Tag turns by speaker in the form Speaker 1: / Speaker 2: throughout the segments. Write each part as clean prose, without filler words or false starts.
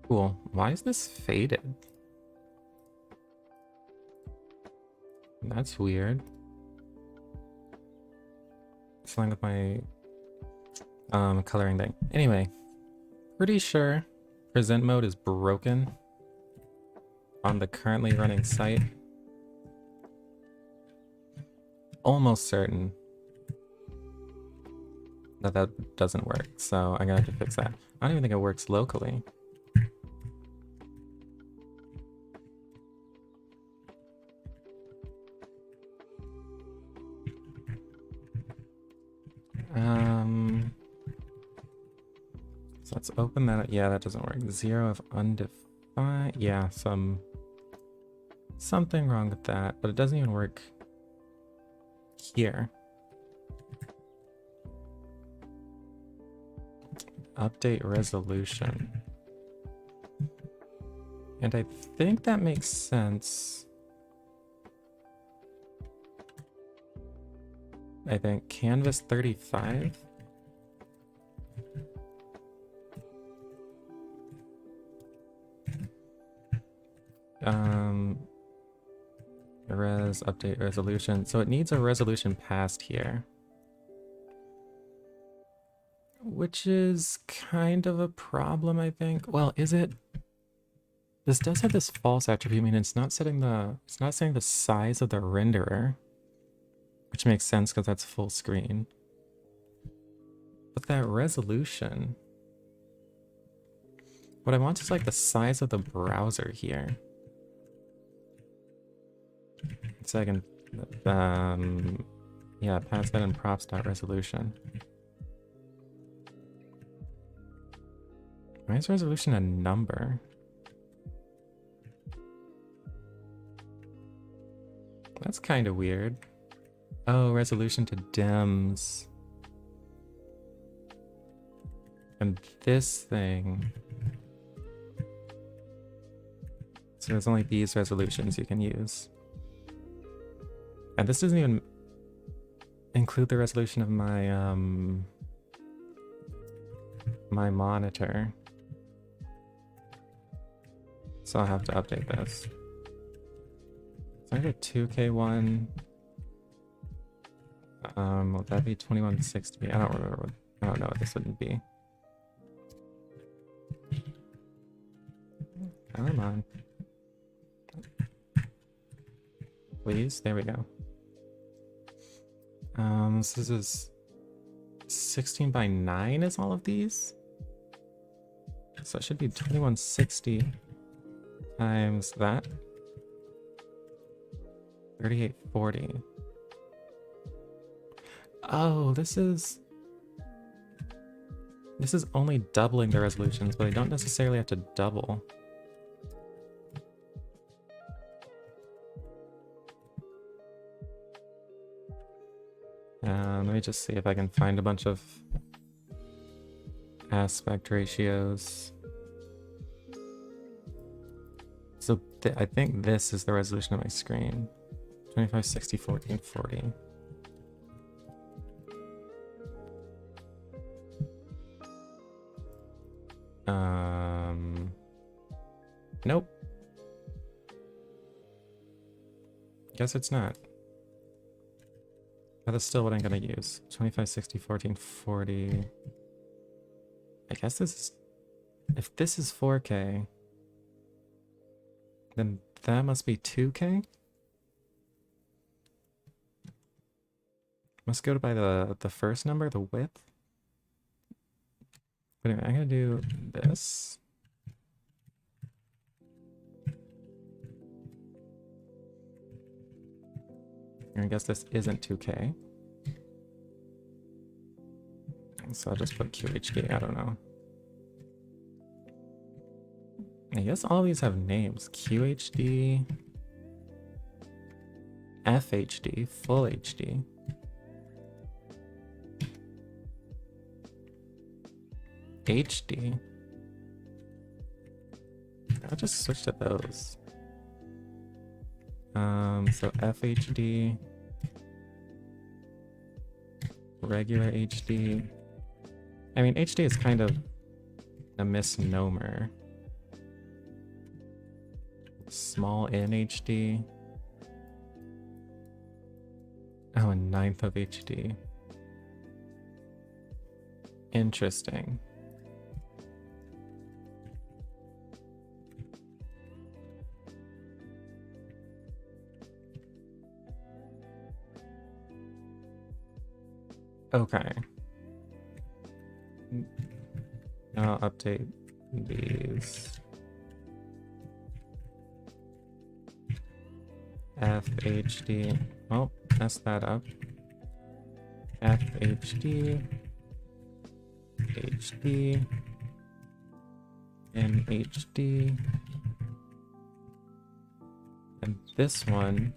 Speaker 1: Cool. Why is this faded? That's weird. Something with my coloring thing. Anyway, pretty sure present mode is broken on the currently running site. Almost certain that that doesn't work, so I'm gonna have to fix that. I don't even think it works locally. So let's open that. Yeah, that doesn't work. 0 of undefined. Yeah, something wrong with that, but it doesn't even work here. Update resolution. And I think that makes sense. I think canvas 35. Res update resolution. So it needs a resolution past here, which is kind of a problem, I think. Well, is it? This does have this false attribute. I mean, it's not setting the size of the renderer, which makes sense because that's full screen. But that resolution, what I want is like the size of the browser here. So I can, yeah, pass that in props.resolution. Why is resolution a number? That's kind of weird. Oh, resolution to dems. And this thing. So there's only these resolutions you can use. And this doesn't even include the resolution of my my monitor. So I'll have to update this. So I have a 2K one. Will that be 2160? I don't remember. I don't know what this would be. Come on. Please, there we go. This is 16 by 9 is all of these. So it should be 2160 times that. 3840. Oh, this is only doubling the resolutions, but I don't necessarily have to double. Let me just see if I can find a bunch of aspect ratios. So I think this is the resolution of my screen. 2560, 1440. Nope. Guess it's not. But that's still what I'm gonna use. 2560, 1440. I guess this is... If this is 4K, then that must be 2K? Must go by the first number, the width. But anyway, I'm gonna do this. I guess this isn't 2K. So I'll just put QHD, I don't know. I guess all these have names. QHD, FHD, Full HD. HD. I'll just switch to those. So FHD, regular HD. I mean, HD is kind of a misnomer. Small in HD. Oh, a ninth of HD. Interesting. Okay. Now I'll update these. FHD. Oh, mess that up. FHD. HD. NHD. And this one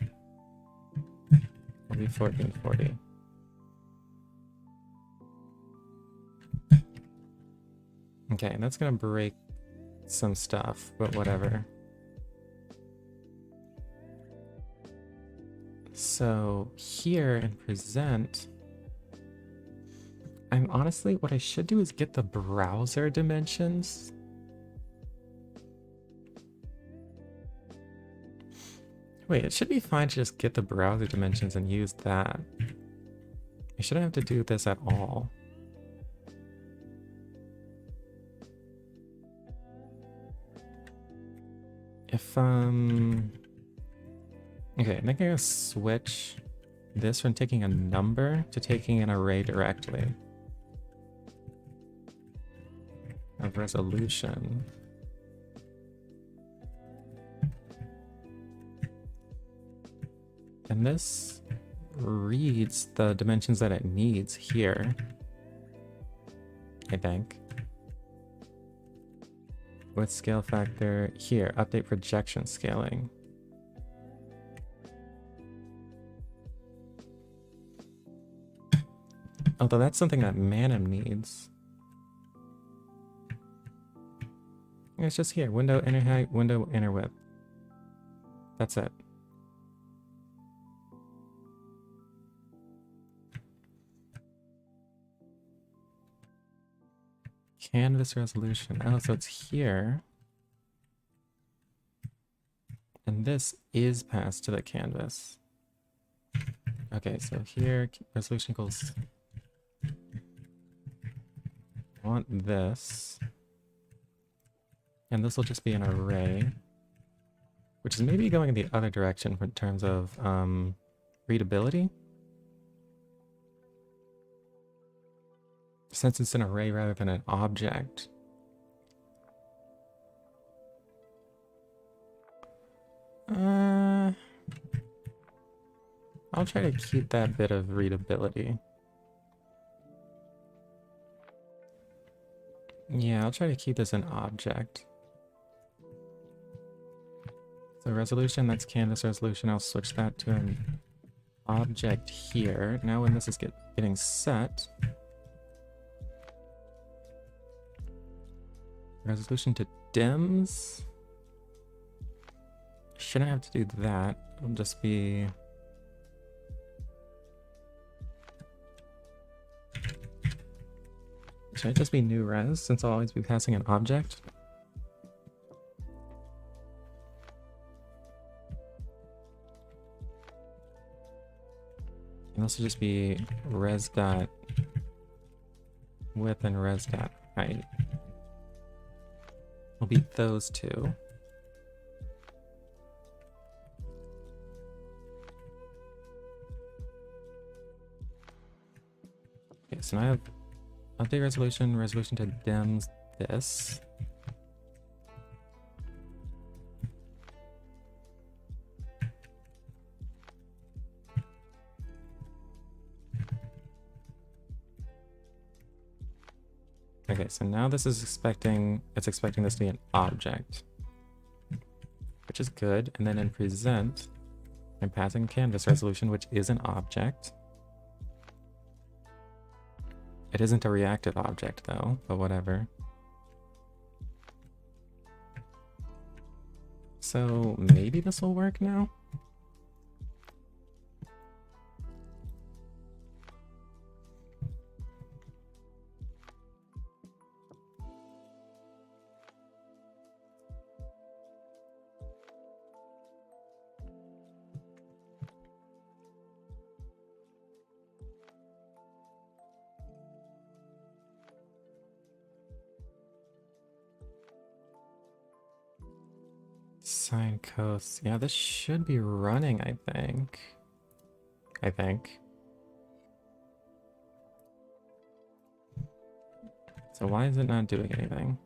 Speaker 1: will be 1440. Okay, and that's gonna break some stuff, but whatever. So here in present, I'm honestly, what I should do is get the browser dimensions. Wait, it should be fine to just get the browser dimensions and use that. I shouldn't have to do this at all. If, okay, I'm gonna switch this from taking a number to taking an array directly. Of resolution. And this reads the dimensions that it needs here, I think. With scale factor here, update projection scaling. Although that's something that Manim needs. It's just here, window inner height, window inner width. That's it. Canvas resolution. Oh, so it's here. And this is passed to the canvas. Okay, so here, resolution equals... I want this. And this will just be an array. Which is maybe going in the other direction in terms of readability. Since it's an array rather than an object. I'll try to keep that bit of readability. Yeah, I'll try to keep this an object. So resolution, that's canvas resolution. I'll switch that to an object here. Now when this is getting set, resolution to dims. Shouldn't have to do that. It'll just be... Should it just be new res since I'll always be passing an object? And this will just be res dot width and res dot height. We'll beat those two. Okay, so now I have update resolution, resolution to dims this. Okay, so now this is expecting this to be an object, which is good. And then in present, I'm passing canvas resolution, which is an object. It isn't a reactive object though, but whatever. So maybe this will work now? Sine, cos. Yeah, this should be running, I think. So why is it not doing anything?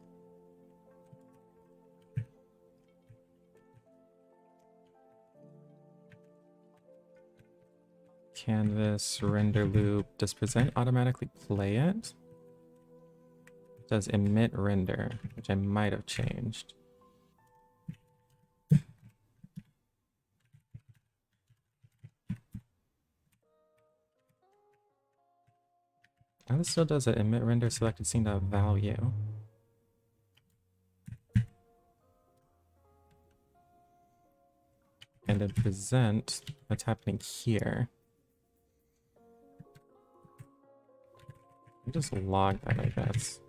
Speaker 1: Canvas, render loop. Does present automatically play it? Does emit render, which I might have changed. Oh, this still does it. Emit render selected scene.value. And then present what's happening here. Just log that, I guess.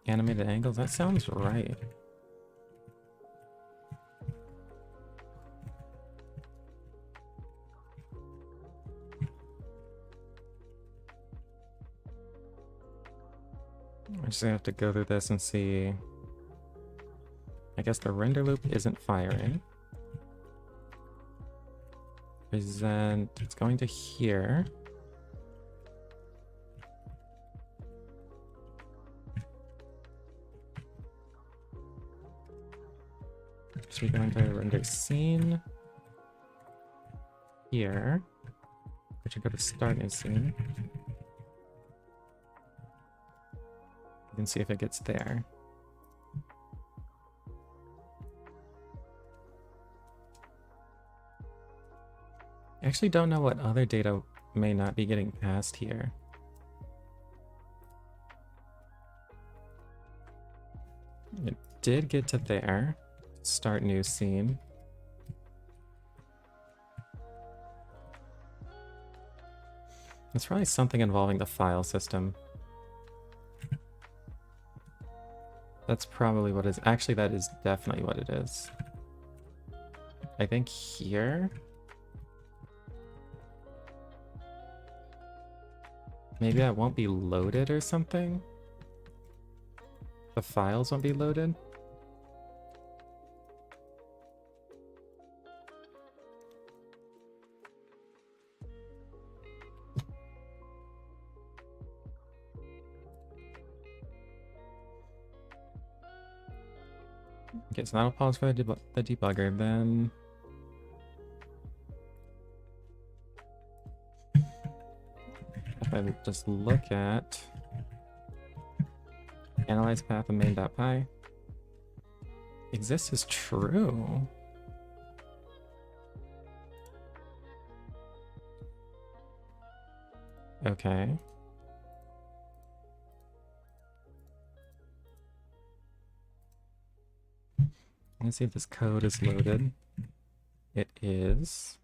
Speaker 1: Animated angles, that sounds right. I just have to go through this and see. I guess the render loop isn't firing. Present, it's going to here. So we're going to render scene here. We should go to start new scene. You can see if it gets there. I actually don't know what other data may not be getting passed here. It did get to there. Start new scene. It's probably something involving the file system. That's probably what it is. Actually, that is definitely what it is. I think here. Maybe that won't be loaded or something. The files won't be loaded. Okay, so that'll pause for the debugger, then... If I just look at... Analyze path of main.py. Exists is true. Okay. Let's see if this code is loaded. It is.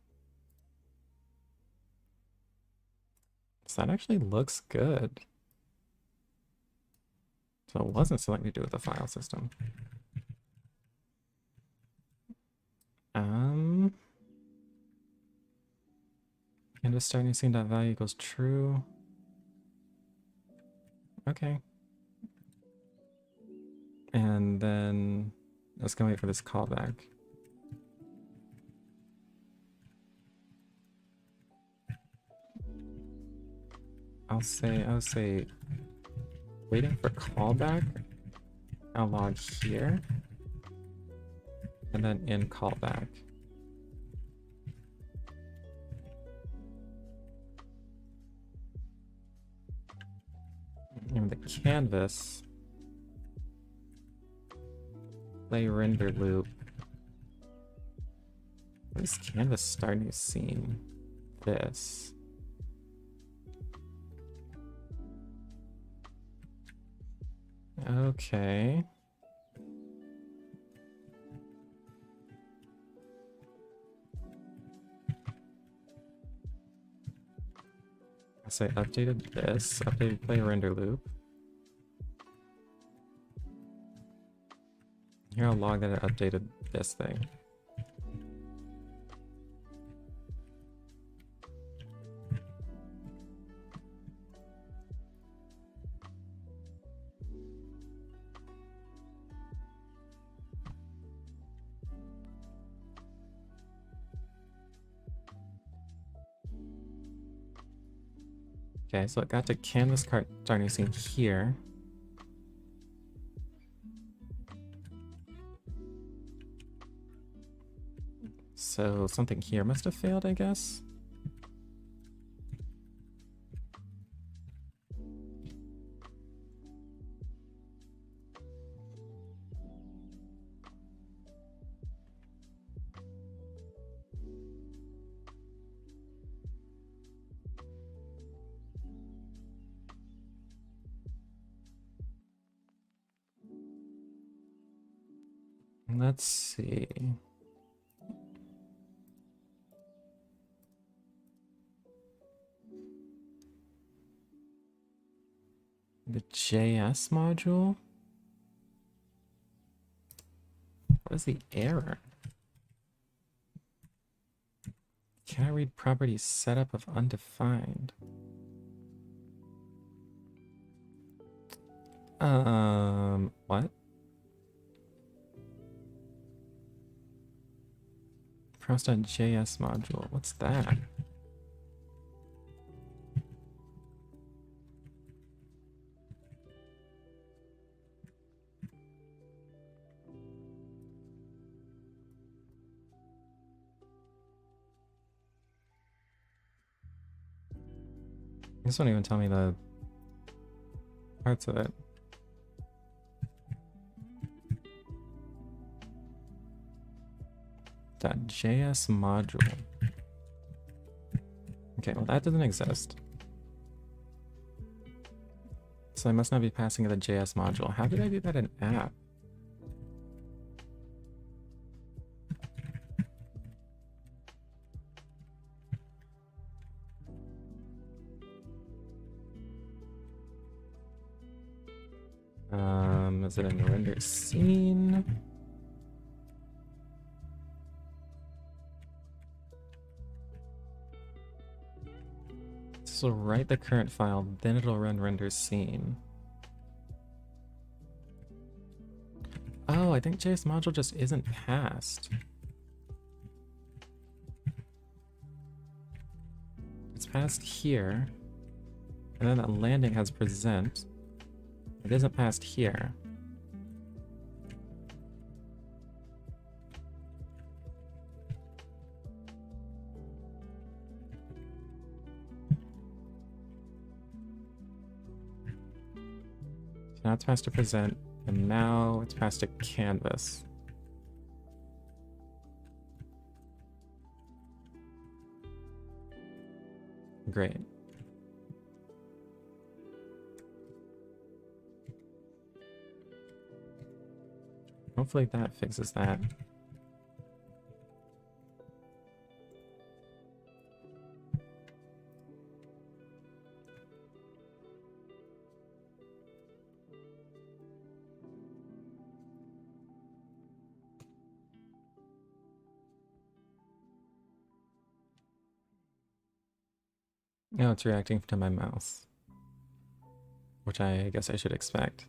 Speaker 1: So that actually looks good. So it wasn't something to do with the file system. Canvas start new scene.value equals true. Okay. And then let's go wait for this callback. I'll say waiting for callback. I'll log here. And then in callback. And the canvas. Play render loop. What is canvas start new scene? This. Okay. I say updated this, updated play render loop. Here I'll log that it updated this thing. Okay, so it got to canvas card starting scene here. So something here must have failed, I guess. Let's see. The JS module? What is the error? Can I read property setup of undefined? What? Prost.js module. What's that? This won't even tell me the parts of it. .js module. Okay, well that doesn't exist. So I must not be passing the JS module. How did I do that in app? Is it in the render scene? So write the current file, then it'll run render scene. Oh, I think JS module just isn't passed. It's passed here, and then that landing has present. It isn't passed here. Now it's passed to present, and now it's passed to canvas. Great. Hopefully that fixes that. Now it's reacting to my mouse, which I guess I should expect.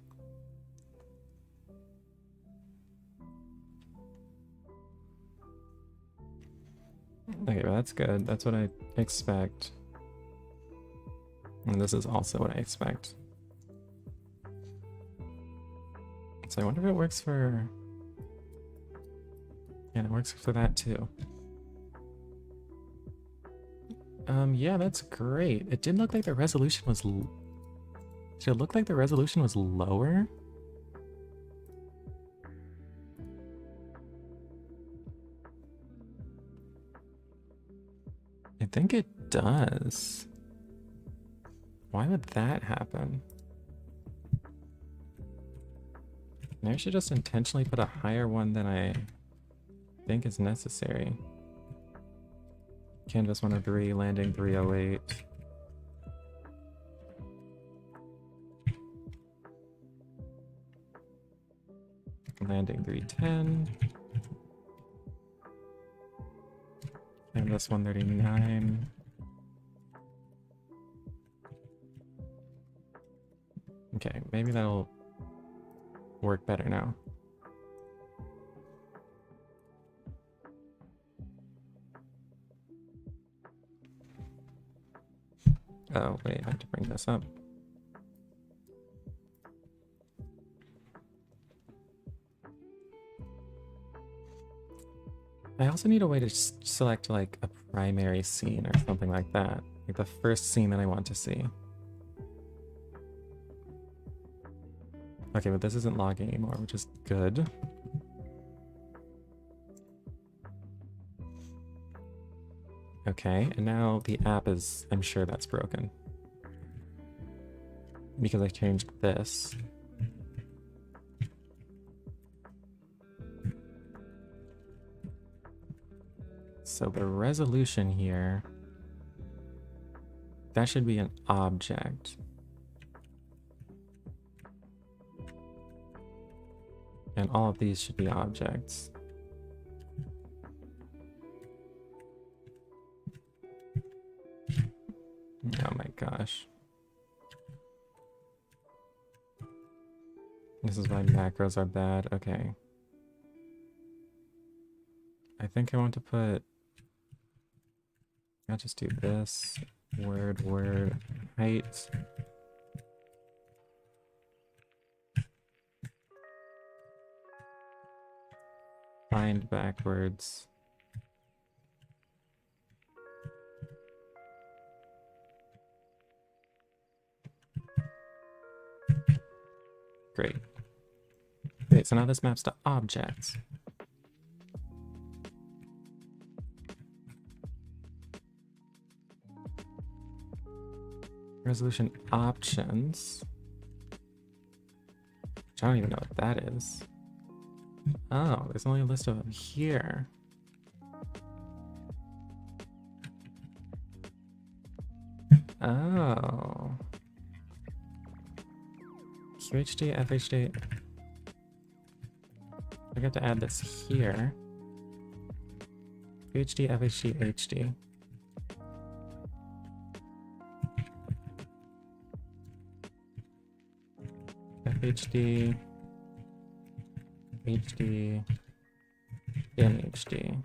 Speaker 1: Okay, well that's good. That's what I expect. And this is also what I expect. So I wonder if it works for... Yeah, it works for that too. Yeah, that's great. It did look like the resolution was... Did it look like the resolution was lower? I think it does. Why would that happen? Maybe I should just intentionally put a higher one than I think is necessary. Canvas 103, landing 308. Landing 310. Canvas 139. Okay, maybe that'll work better now. Oh, wait, I have to bring this up. I also need a way to select like a primary scene or something like that. Like the first scene that I want to see. Okay, but this isn't logging anymore, which is good. Okay, and now the app is, I'm sure that's broken. Because I changed this. So the resolution here, that should be an object. And all of these should be objects. Oh my gosh. This is why macros are bad. Okay. I think I want to put... I'll just do this. Word, height. Find backwards. Great. Okay, so now this maps to objects. Resolution options. Which I don't even know what that is. Oh, there's only a list of them here. Oh. QHD, FHD. I got to add this here. QHD, FHD, HD. FHD, HD, MHD.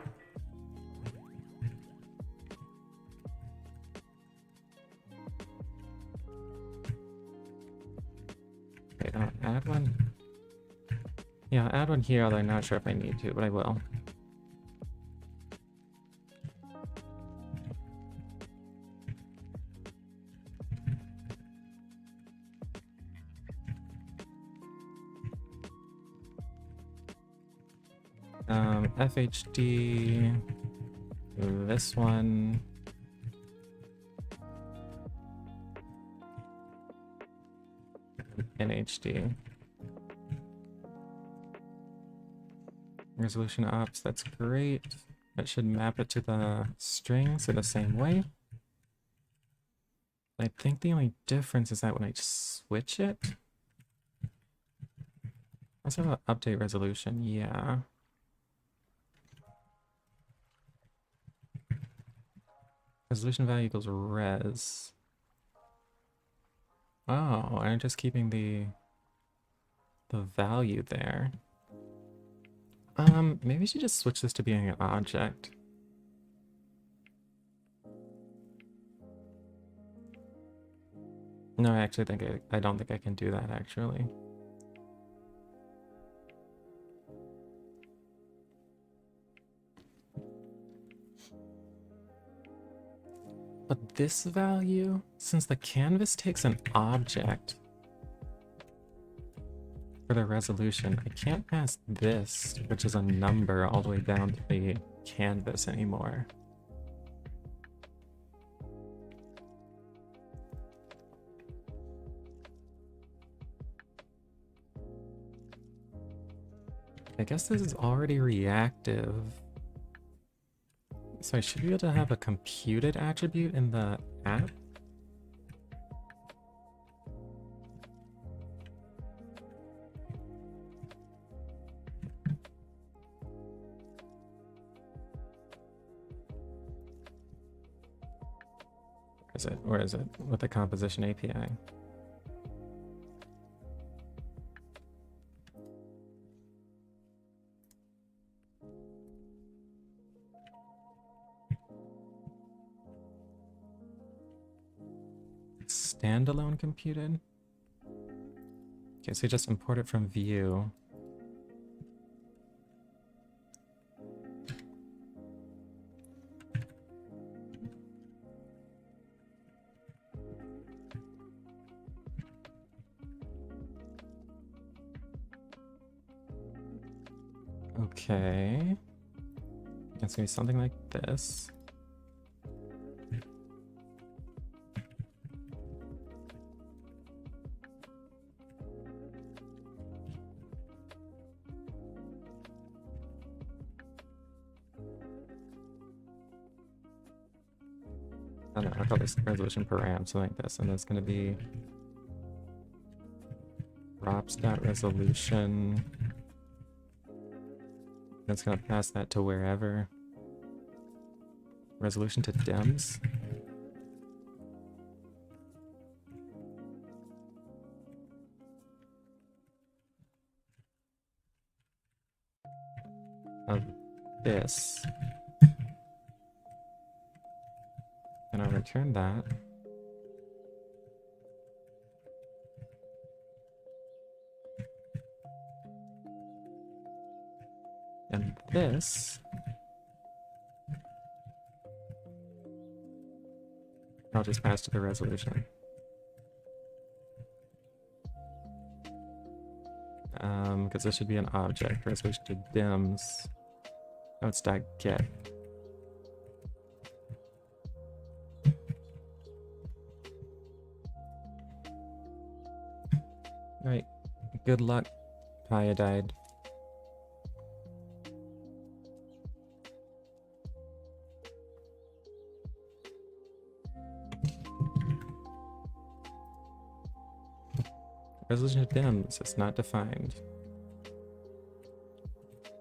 Speaker 1: Wait, I'll add one. Yeah, I'll add one here, although I'm not sure if I need to, but I will. FHD, this one. NHD. Resolution ops, that's great. That should map it to the strings in the same way. I think the only difference is that when I switch it, let's have an update resolution, yeah. Resolution value equals res. Oh, I'm just keeping the value there. Maybe I should just switch this to being an object. No, I actually think I don't think I can do that actually. But this value, since the canvas takes an object for the resolution, I can't pass this, which is a number, all the way down to the canvas anymore. I guess this is already reactive. So I should be able to have a computed attribute in the app. Where is it? With the composition API. standalone computed. Okay, so you just import it from view. Okay. It's gonna be something like this. I don't know, I'll call this resolution param, something like this, and it's gonna be props.resolution. It's gonna pass that to wherever. Resolution to dems. Of this. And I'll return that. And this, I'll just pass to the resolution. Because this should be an object. Resolution to dims. Oh, it's .get. Right. Good luck, Pyodide. Resolution to dims is not defined.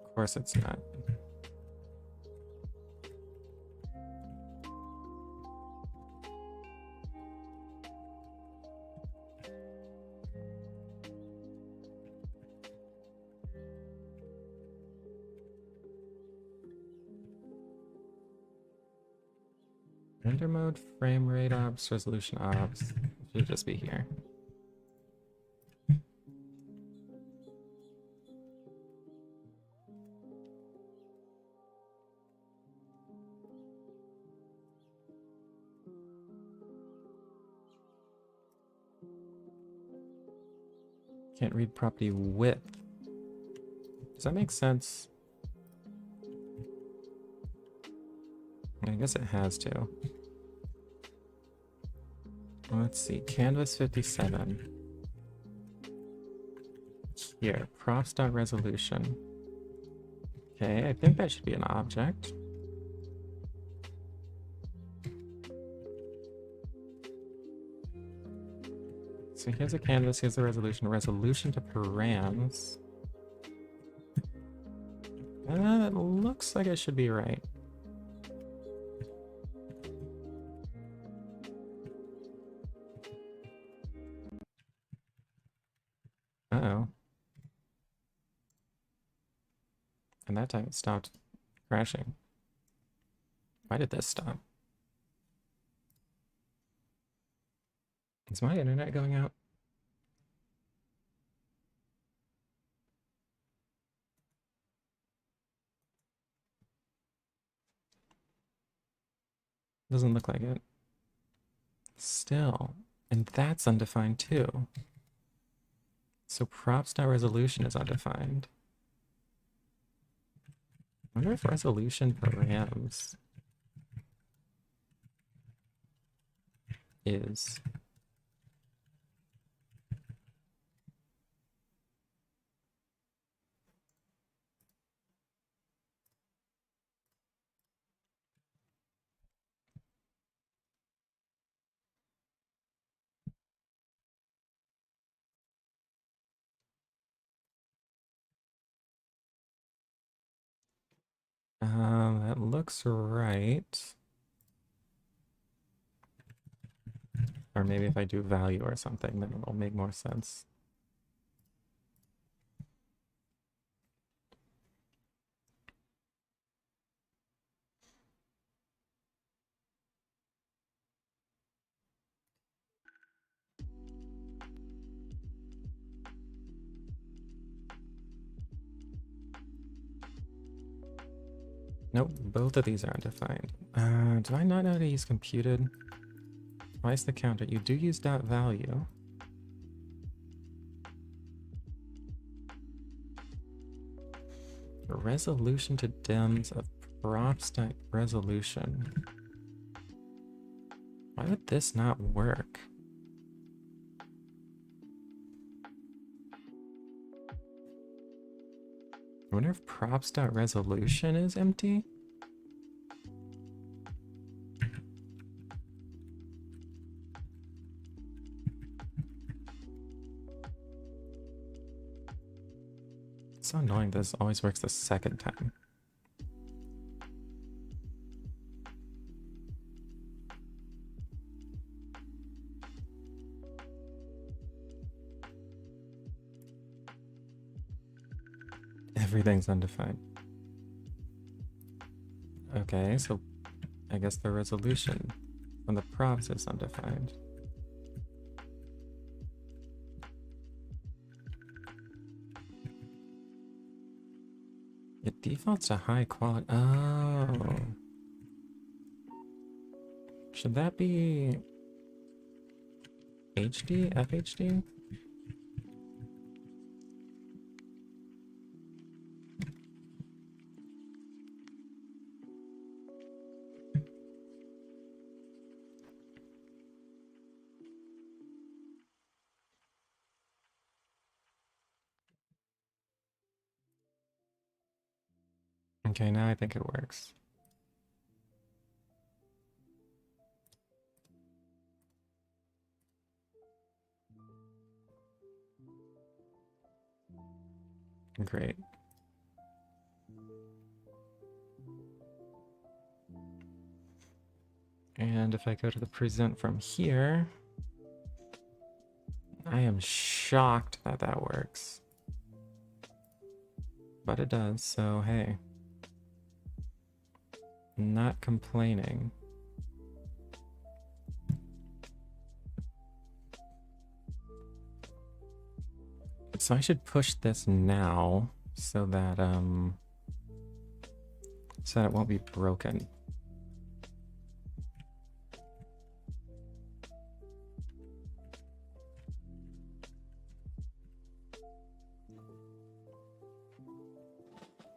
Speaker 1: Of course it's not. Render mode, frame rate ops, resolution ops. Should just be here. Can't read property width. Does that make sense? I guess it has to. Let's see, canvas 57. Here, props.resolution. Okay, I think that should be an object. So here's a canvas, here's the resolution. Resolution to params. It looks like it should be right. Uh-oh. And that time it stopped crashing. Why did this stop? Is my internet going out? Doesn't look like it. Still. And that's undefined too. So props.resolution is undefined. I wonder if resolution params is. That looks right. Or maybe if I do value or something, then it'll make more sense. Nope, both of these are undefined. Do I not know how to use computed? Why is the counter? You do use dot value. Resolution to dims of props type resolution. Why would this not work? I wonder if props.resolution is empty? It's so annoying this always works the second time. Everything's undefined. Okay, so I guess the resolution on the props is undefined. It defaults to high quality. Oh. Should that be HD? FHD? Okay, now I think it works. Great. And if I go to the present from here, I am shocked that that works. But it does, so hey. Not complaining. So I should push this now so that it won't be broken.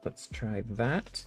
Speaker 1: Let's try that.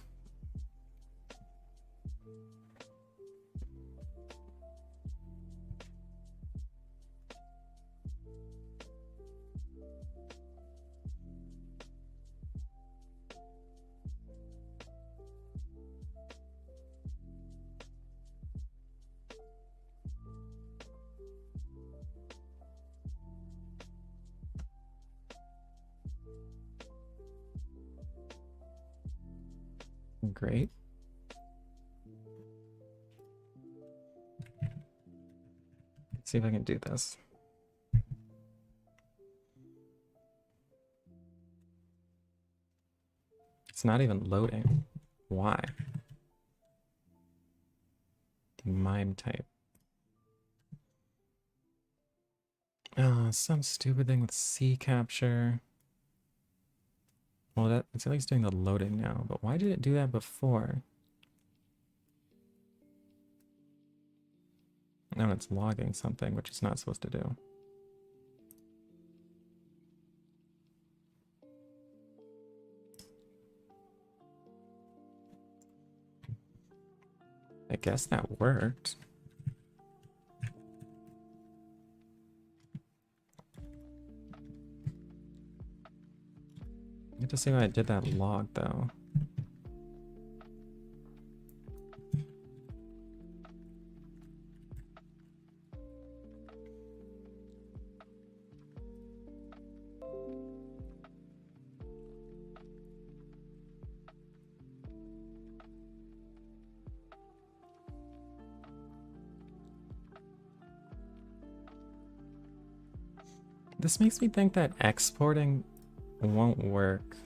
Speaker 1: Great. Let's see if I can do this. It's not even loading. Why? Mime type. Oh, some stupid thing with C capture. Well, it's at least doing the loading now, but why did it do that before? Now it's logging something, which it's not supposed to do. I guess that worked. I have to see why I did that log, though. This makes me think that exporting won't work.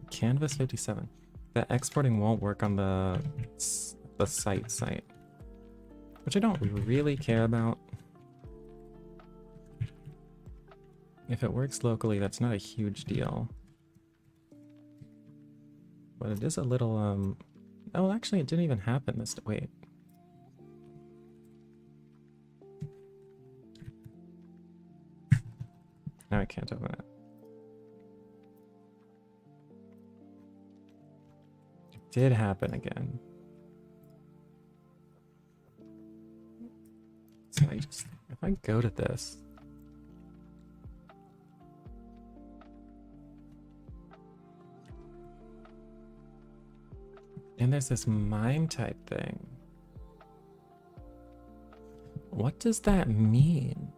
Speaker 1: Canvas 57. That exporting won't work on the site, which I don't really care about. If it works locally, that's not a huge deal. But it is a little Oh, actually, it didn't even happen this. Wait. Now I can't open it. It did happen again. So if I go to this. And there's this mime type thing. What does that mean?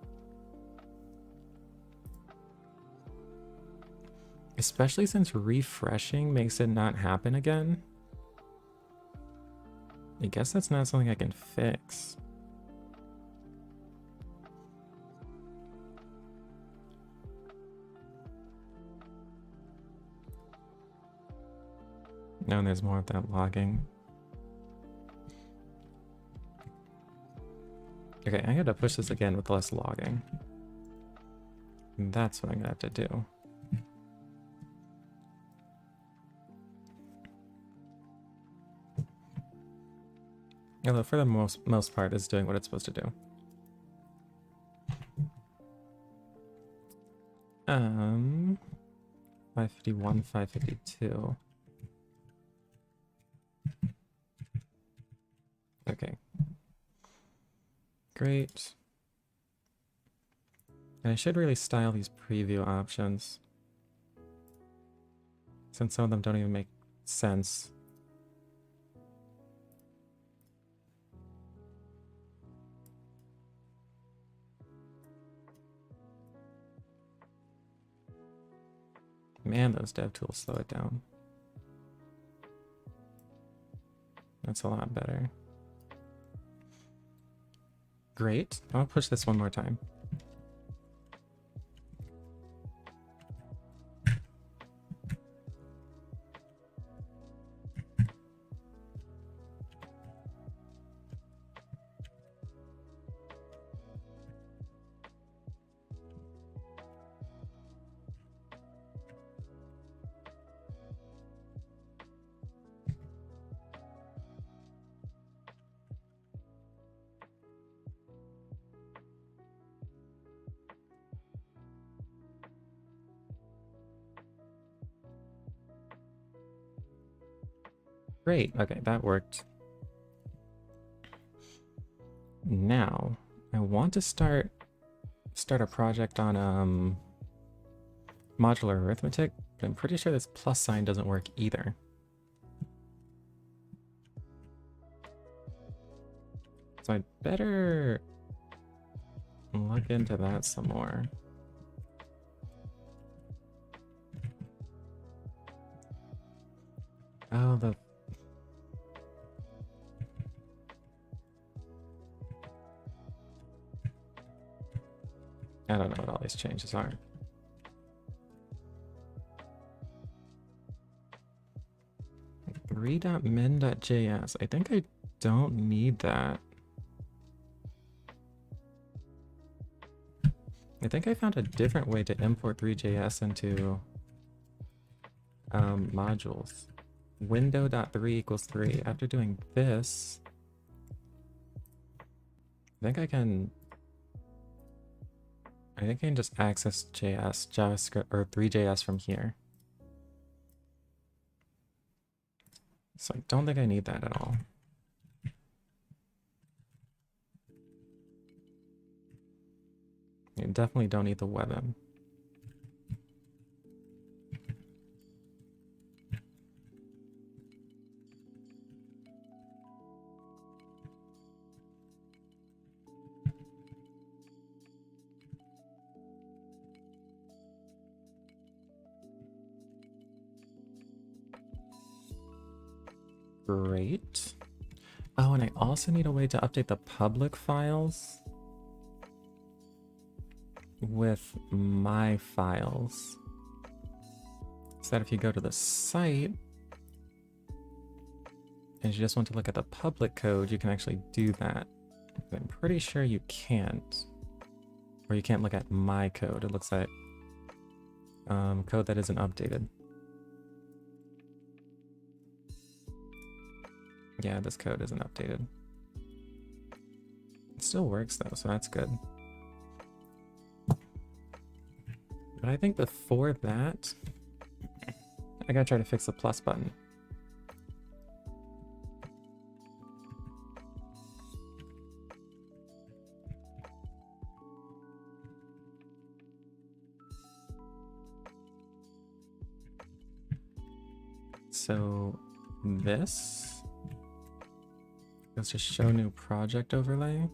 Speaker 1: Especially since refreshing makes it not happen again. I guess that's not something I can fix. No, and there's more of that logging. Okay, I gotta push this again with less logging. That's what I'm gonna have to do. Although for the most part, it's doing what it's supposed to do. 551, 552. Okay. Great. And I should really style these preview options, since some of them don't even make sense. Man, those dev tools slow it down. That's a lot better. Great. I'll push this one more time. Great. Okay, that worked. Now, I want to start a project on modular arithmetic, but I'm pretty sure this plus sign doesn't work either. So I'd better look into that some more. Oh, I don't know what all these changes are. Read.min.js. I think I don't need that. I think I found a different way to import 3JS into modules. Window.3 equals 3. After doing this, I think I can just access JavaScript, or 3JS from here. So I don't think I need that at all. You definitely don't need the WebM. Great. Oh, and I also need a way to update the public files with my files. So that if you go to the site and you just want to look at the public code, you can actually do that. But I'm pretty sure you can't. Or you can't look at my code. It looks like code that isn't updated. Yeah, this code isn't updated. It still works though, so that's good. But I think before that, I gotta try to fix the plus button. So this goes to show new project overlay.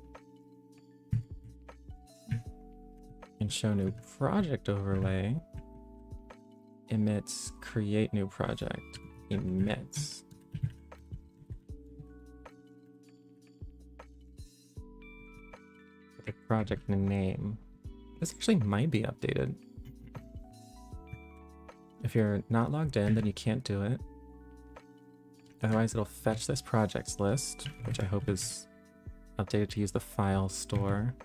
Speaker 1: And show new project overlay emits create new project emits. The project name. This actually might be updated. If you're not logged in, then you can't do it. Otherwise, it'll fetch this projects list, which I hope is updated to use the file store.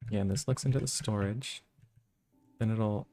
Speaker 1: Yeah, and this looks into the storage. Then it'll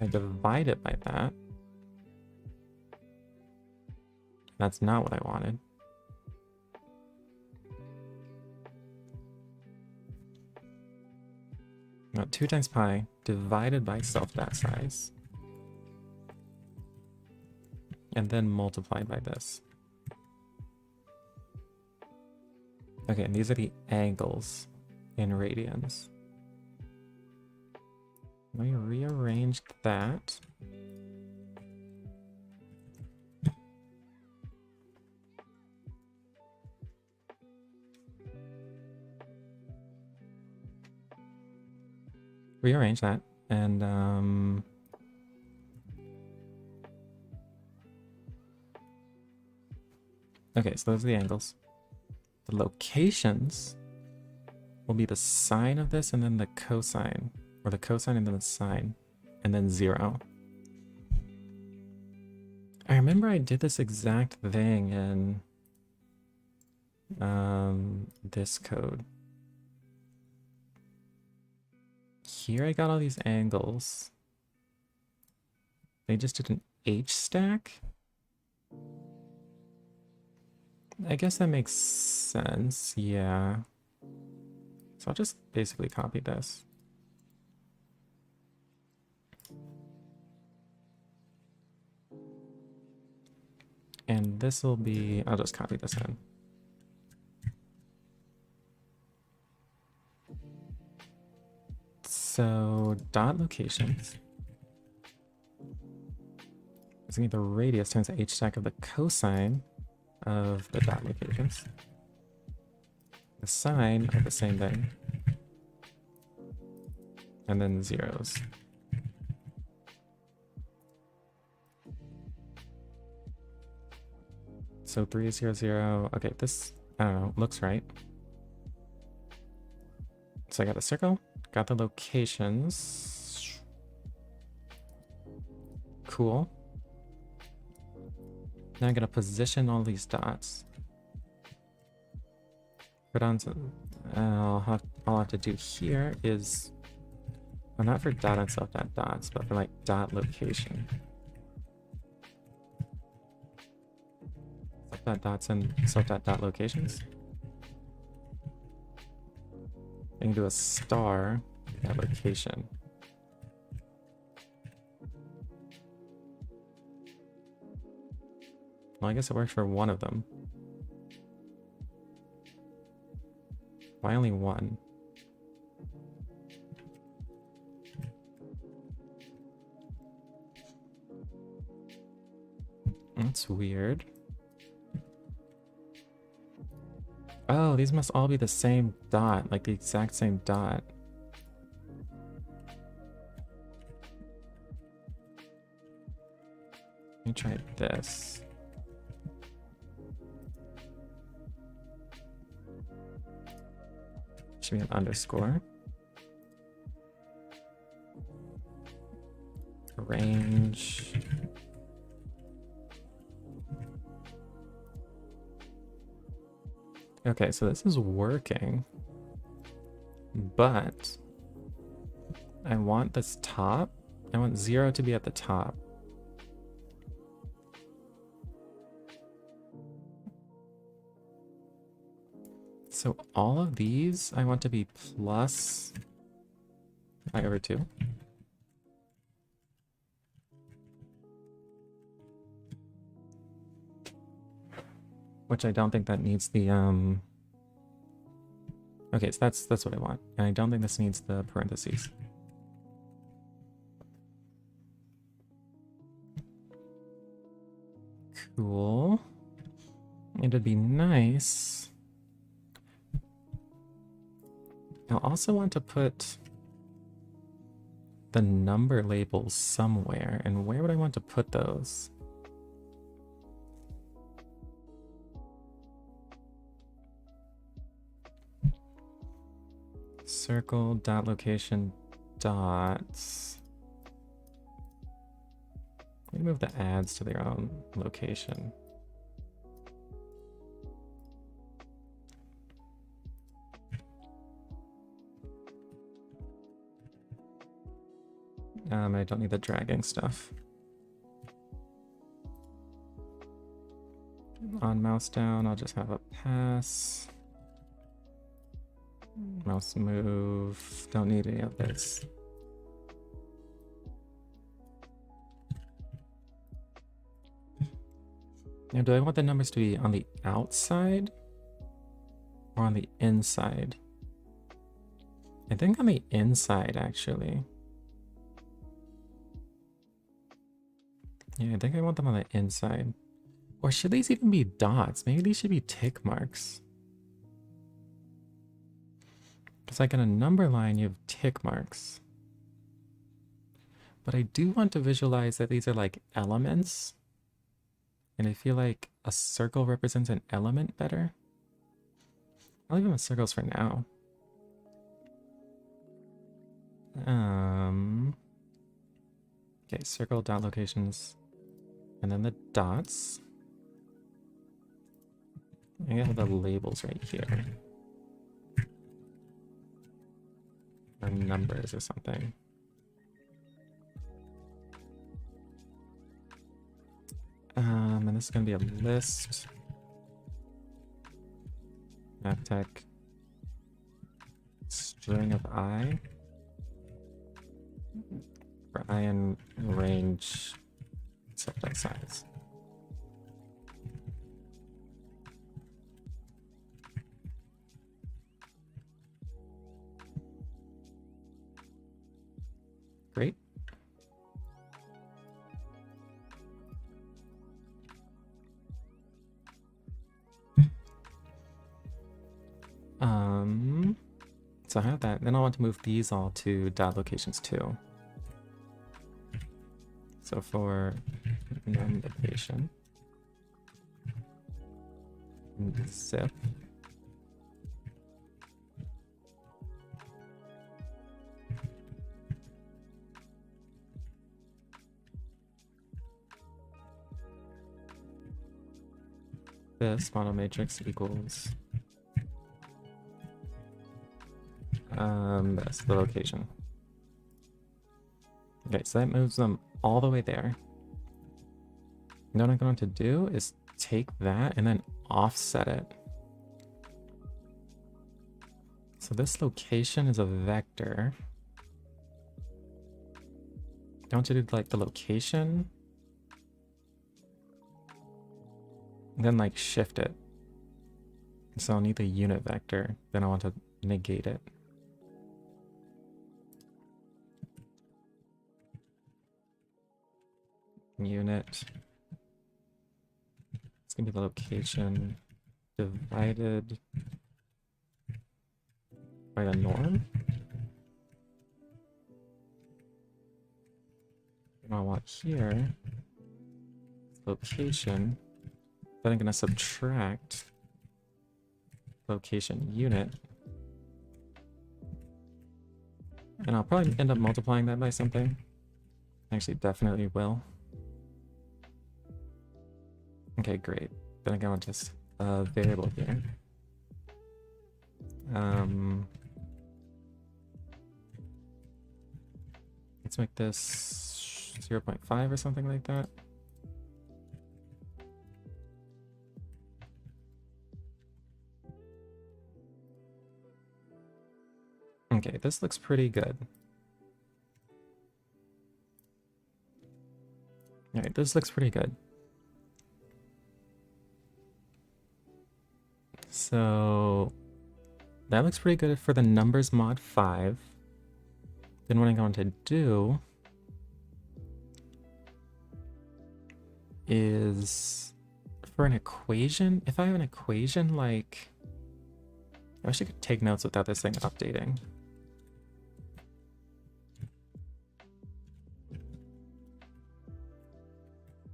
Speaker 1: I divide it by that. That's not what I wanted. Now 2 times pi divided by self.size. And then multiplied by this. Okay, and these are the angles in radians. Let me rearrange that. Rearrange that, and okay, so those are the angles. The locations will be the sine of this and then the cosine, or the cosine and then the sine, and then 0. I remember I did this exact thing in this code. Here I got all these angles. They just did an H stack. I guess that makes sense, yeah. So I'll just basically copy this. And this will be, I'll just copy this in. So dot locations is going to be the radius times the h stack of the cosine of the dot locations. The sine of the same thing. And then zeros. So 3, 0, 0. Okay, this, I don't know, looks right. So I got a circle, got the locations. Cool. Now I'm gonna position all these dots. Put on some, all I'll have to do here is, well, not for dot and self dot dots, but for like dot location. Self dot dots and self dot dot locations. I can do a star at location. Well, I guess it works for one of them. Why only one? That's weird. Oh, these must all be the same dot, like the exact same dot. Let me try this. Should be an underscore. Range. Okay, so this is working, but I want this top. I want 0 to be at the top. So all of these I want to be plus pi over 2. Which I don't think that needs the okay, so that's what I want. And I don't think this needs the parentheses. Cool. It'd be nice. I also want to put the number labels somewhere, and where would I want to put those? Circle dot location dots. Let me move the adds to their own location. I don't need the dragging stuff. On mouse down, I'll just have a pass. Mouse move, don't need any of this. Now, do I want the numbers to be on the outside or on the inside? I think on the inside, actually. Yeah, I think I want them on the inside. Or should these even be dots? Maybe these should be tick marks. Because like in a number line, you have tick marks. But I do want to visualize that these are like elements. And I feel like a circle represents an element better. I'll leave them as circles for now. Okay, circle, dot locations, and then the dots. I have the labels right here. Or numbers or something. And this is going to be a list. Maptech. String of I. For I in range set by size. Great. So I have that. Then I want to move these all to dot locations too. So for num location, zip. This model matrix equals that's the location. Okay, so that moves them all the way there. And what I'm going to do is take that and then offset it. So this location is a vector. I want you to do like the location, and then like shift it. So I'll need the unit vector, then I want to negate it. Unit. It's gonna be the location divided by the norm. And I want here location. Then I'm gonna subtract location unit. And I'll probably end up multiplying that by something. Actually, definitely will. Okay, great. Then I want just a variable here. Let's make this 0.5 or something like that. Okay, this looks pretty good. All right, this looks pretty good. So that looks pretty good for the numbers mod 5. Then what I'm going to do is for an equation, if I have an equation like, I wish I could take notes without this thing updating.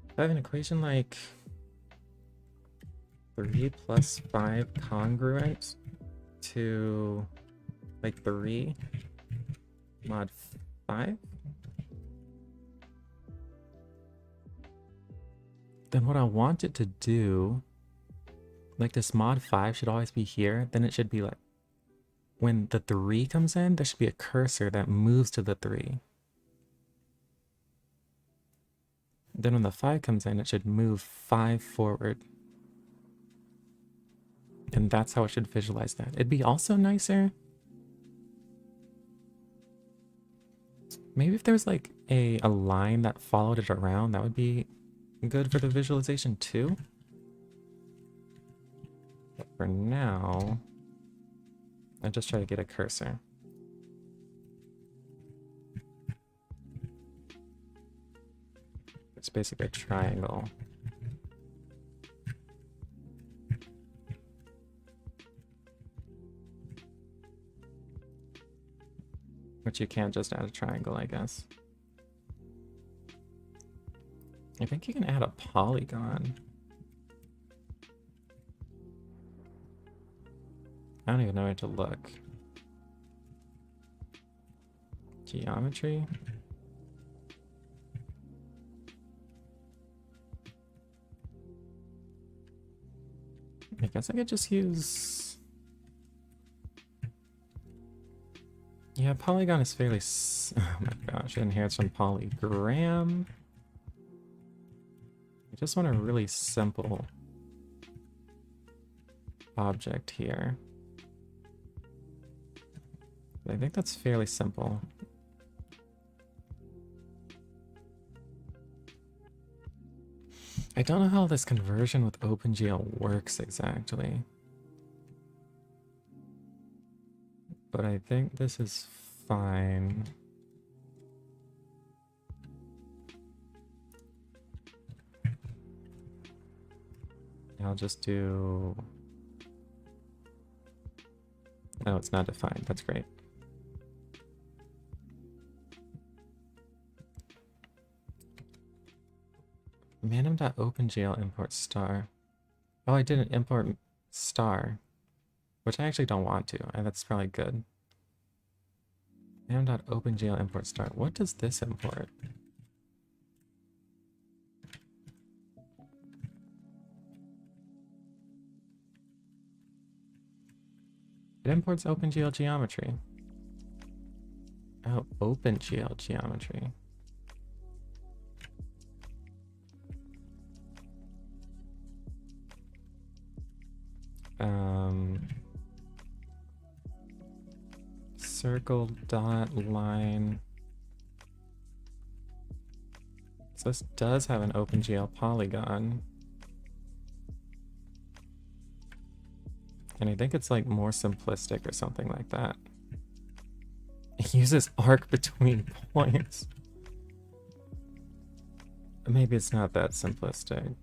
Speaker 1: If I have an equation like 3 plus 5 congruent to like 3 mod 5, then what I want it to do, like this mod 5 should always be here, then it should be like, when the 3 comes in, there should be a cursor that moves to the 3. Then when the 5 comes in, it should move 5 forward. And that's how it should visualize that. It'd be also nicer, maybe if there was like a line that followed it around, that would be good for the visualization too. But for now, I'll just try to get a cursor. It's basically a triangle. Which you can't just add a triangle, I guess. I think you can add a polygon. I don't even know where to look. Geometry? I guess I could just use... Yeah, polygon is fairly... Oh my gosh, in here it's from polygram. I just want a really simple object here. I think that's fairly simple. I don't know how this conversion with OpenGL works exactly. But I think this is fine. I'll just do... Oh, it's not defined. That's great. Manim.OpenGL import star. Oh, I didn't import star, which I actually don't want to. And that's probably good. Manim.OpenGL import star. What does this import? It imports OpenGL geometry. Oh, OpenGL geometry. Circle, dot, line. So this does have an OpenGL polygon. And I think it's like more simplistic or something like that. It uses arc between points. Maybe it's not that simplistic.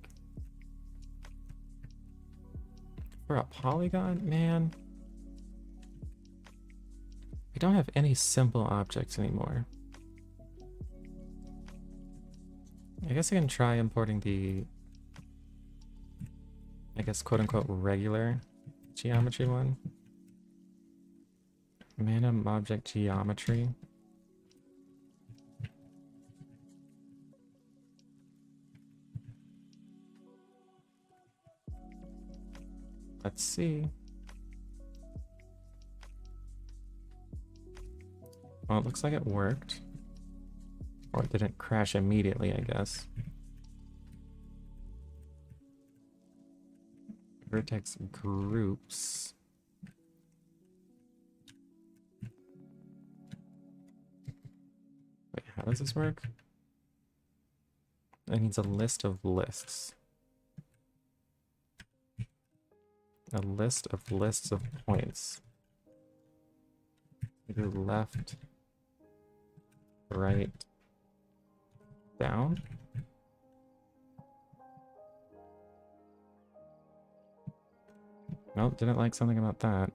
Speaker 1: For a polygon, man. We don't have any simple objects anymore. I guess I can try importing the, I guess, quote-unquote regular geometry one. Manim object geometry. Let's see. Well, it looks like it worked. Or it didn't crash immediately, I guess. Vertex groups. Wait, how does this work? It needs a list of lists. A list of lists of points. Either left, right, down. Nope, didn't like something about that.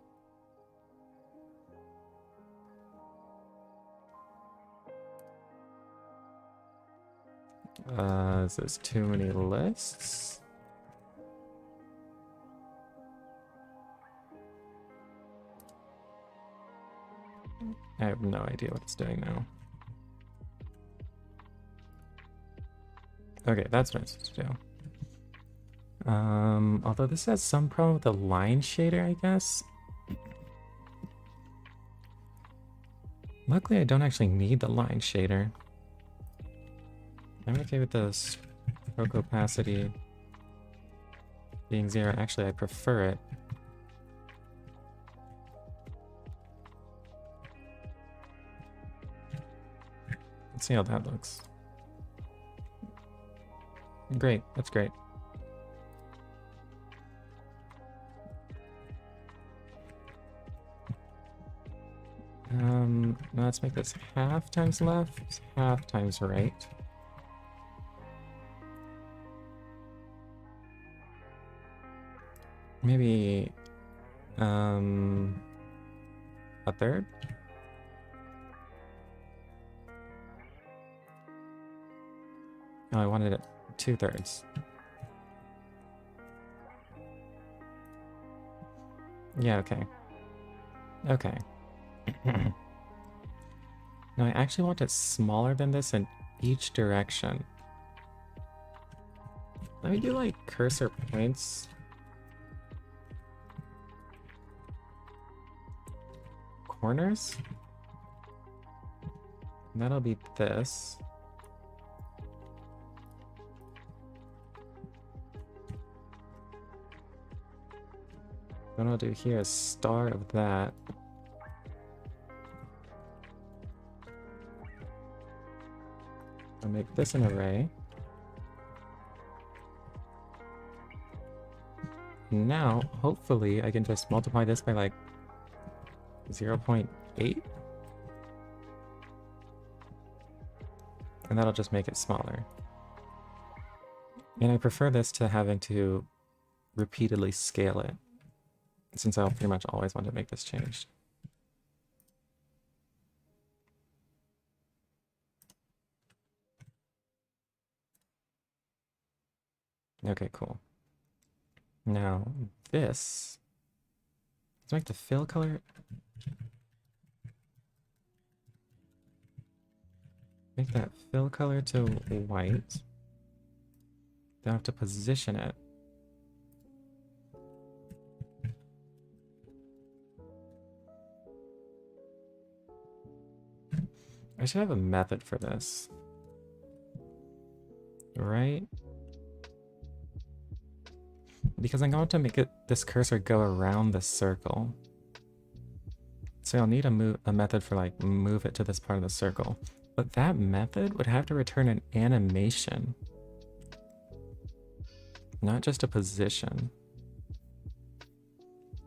Speaker 1: Is this too many lists? I have no idea what it's doing now. Okay, that's what I'm supposed to do. Although this has some problem with the line shader, I guess. Luckily, I don't actually need the line shader. I'm okay with the stroke opacity being 0. Actually, I prefer it. Let's see how that looks. Great, that's great. Now let's make this half times left, half times right. Maybe, a third? Oh, I wanted it 2/3. Yeah, okay. Okay. Now I actually want it smaller than this in each direction. Let me do like cursor points. Corners? And that'll be this. What I'll do here is star of that. I'll make this an array. Now, hopefully, I can just multiply this by like 0.8. And that'll just make it smaller. And I prefer this to having to repeatedly scale it, since I'll pretty much always want to make this change. Okay, cool. Now, this... Let's make the fill color... Make that fill color to white. Then I have to position it. I should have a method for this. Right? Because I'm going to make this cursor go around the circle. So I'll need a method for like move it to this part of the circle. But that method would have to return an animation. Not just a position.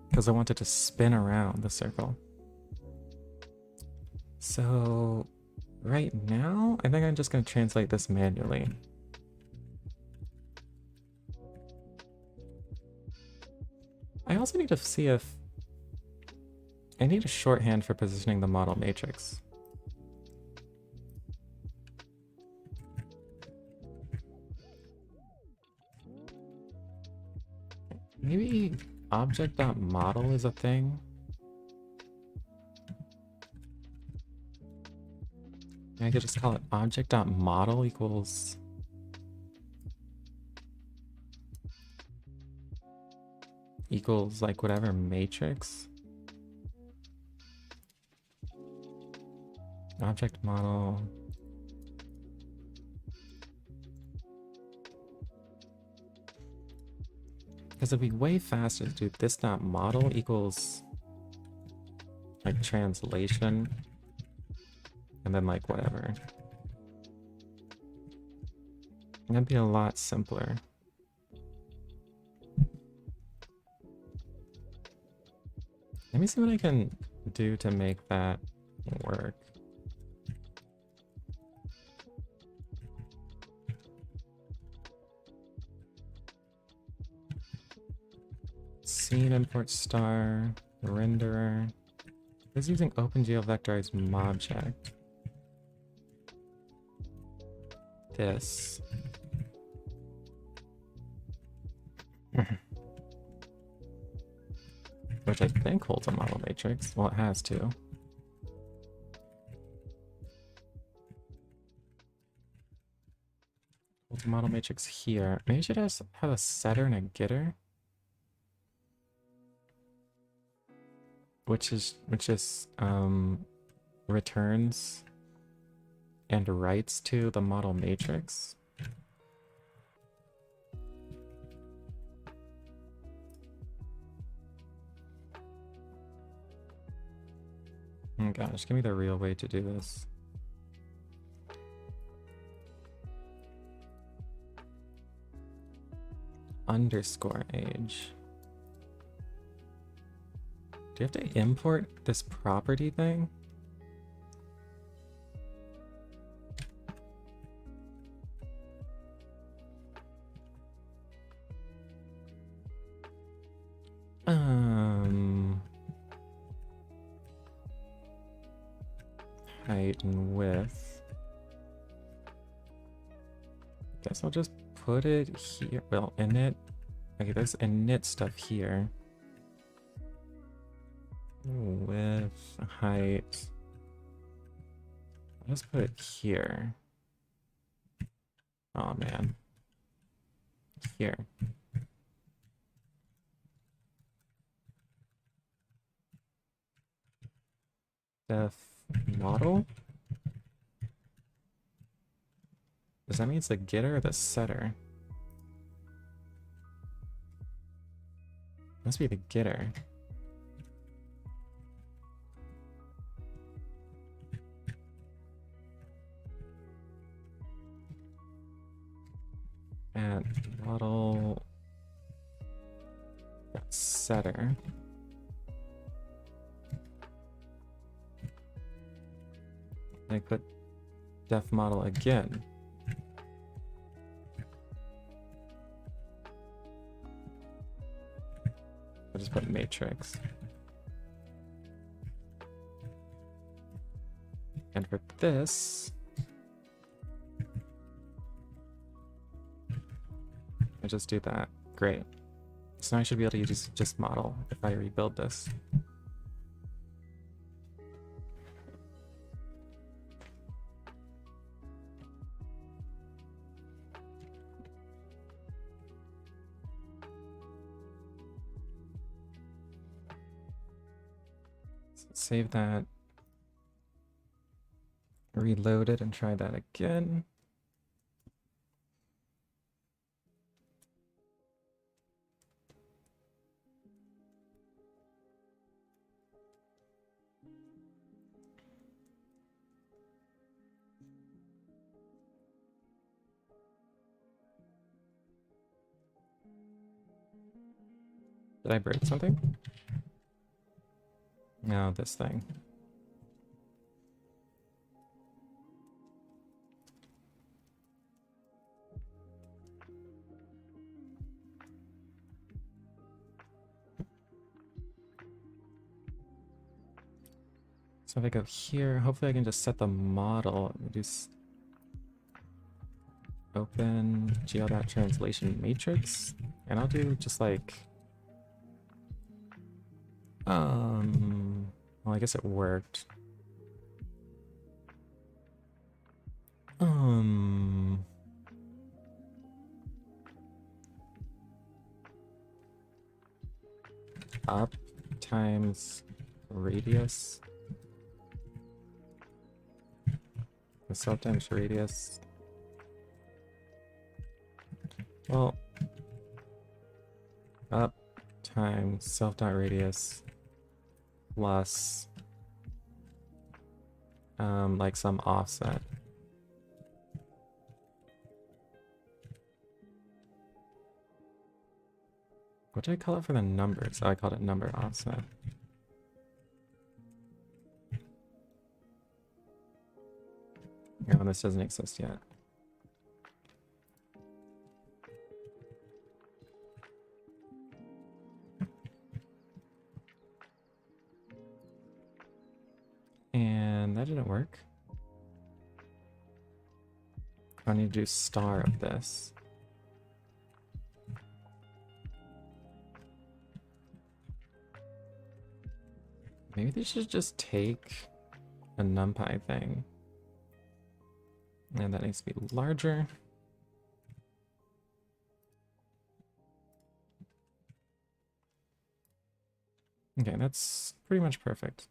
Speaker 1: Because I want it to spin around the circle. So right now, I think I'm just going to translate this manually. I also need to see if... I need a shorthand for positioning the model matrix. Maybe object.model is a thing? I could just call it object.model equals... equals like whatever matrix. Object model. Because it'd be way faster to do this dot model equals like translation and then like whatever. And that'd be a lot simpler. Let me see what I can do to make that work. Scene import star, renderer. This is using OpenGeoVectorize Mobject. This. Which I think holds a model matrix. Well, it has to. Holds a model matrix here. Maybe I should have a setter and a getter. Which returns and writes to the model matrix. Oh gosh, give me the real way to do this. Underscore age. Do you have to import this property thing? Height and width. Guess I'll just put it here. Well, init. Okay, there's init stuff here. Width, height. I'll just put it here. Oh man. Here. Def model? Does that mean it's the getter or the setter? Must be the getter. And model setter. I put def model again. I just put matrix. And for this, I just do that. Great. So now I should be able to use just model if I rebuild this. Save that, reload it, and try that again. Did I break something? No, this thing. So if I go here, hopefully I can just set the model. Reduce open gl.translation matrix. And I'll do just like well, I guess it worked. Up times radius. Self times radius. Well, up times self.radius plus like some offset. What did I call it for the numbers? Oh, I called it number offset. No, this doesn't exist yet. And that didn't work. I need to do star of this. Maybe they should just take a NumPy thing. And that needs to be larger. Okay, that's pretty much perfect.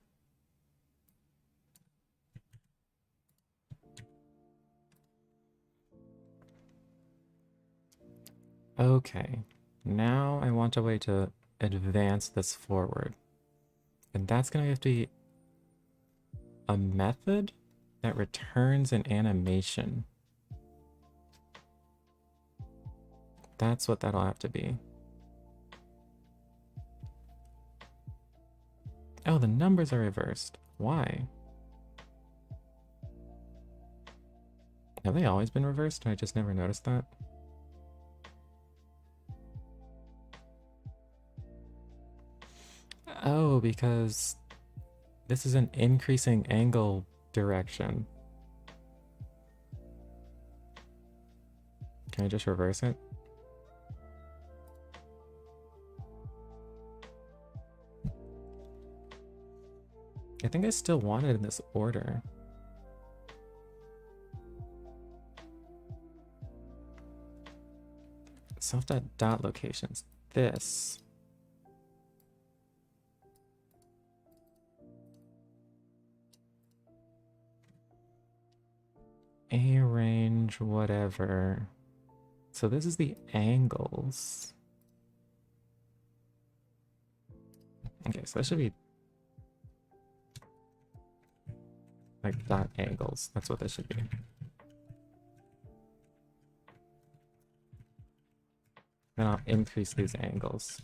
Speaker 1: Okay, now I want a way to advance this forward. And that's gonna have to be a method that returns an animation. That's what that'll have to be. Oh, the numbers are reversed. Why? Have they always been reversed? I just never noticed that. Oh, because this is an increasing angle direction. Can I just reverse it? I think I still want it in this order. Self.dot locations. This. A range, whatever. So this is the angles. Okay, so that should be like dot angles. That's what this should be. Then I'll increase these angles.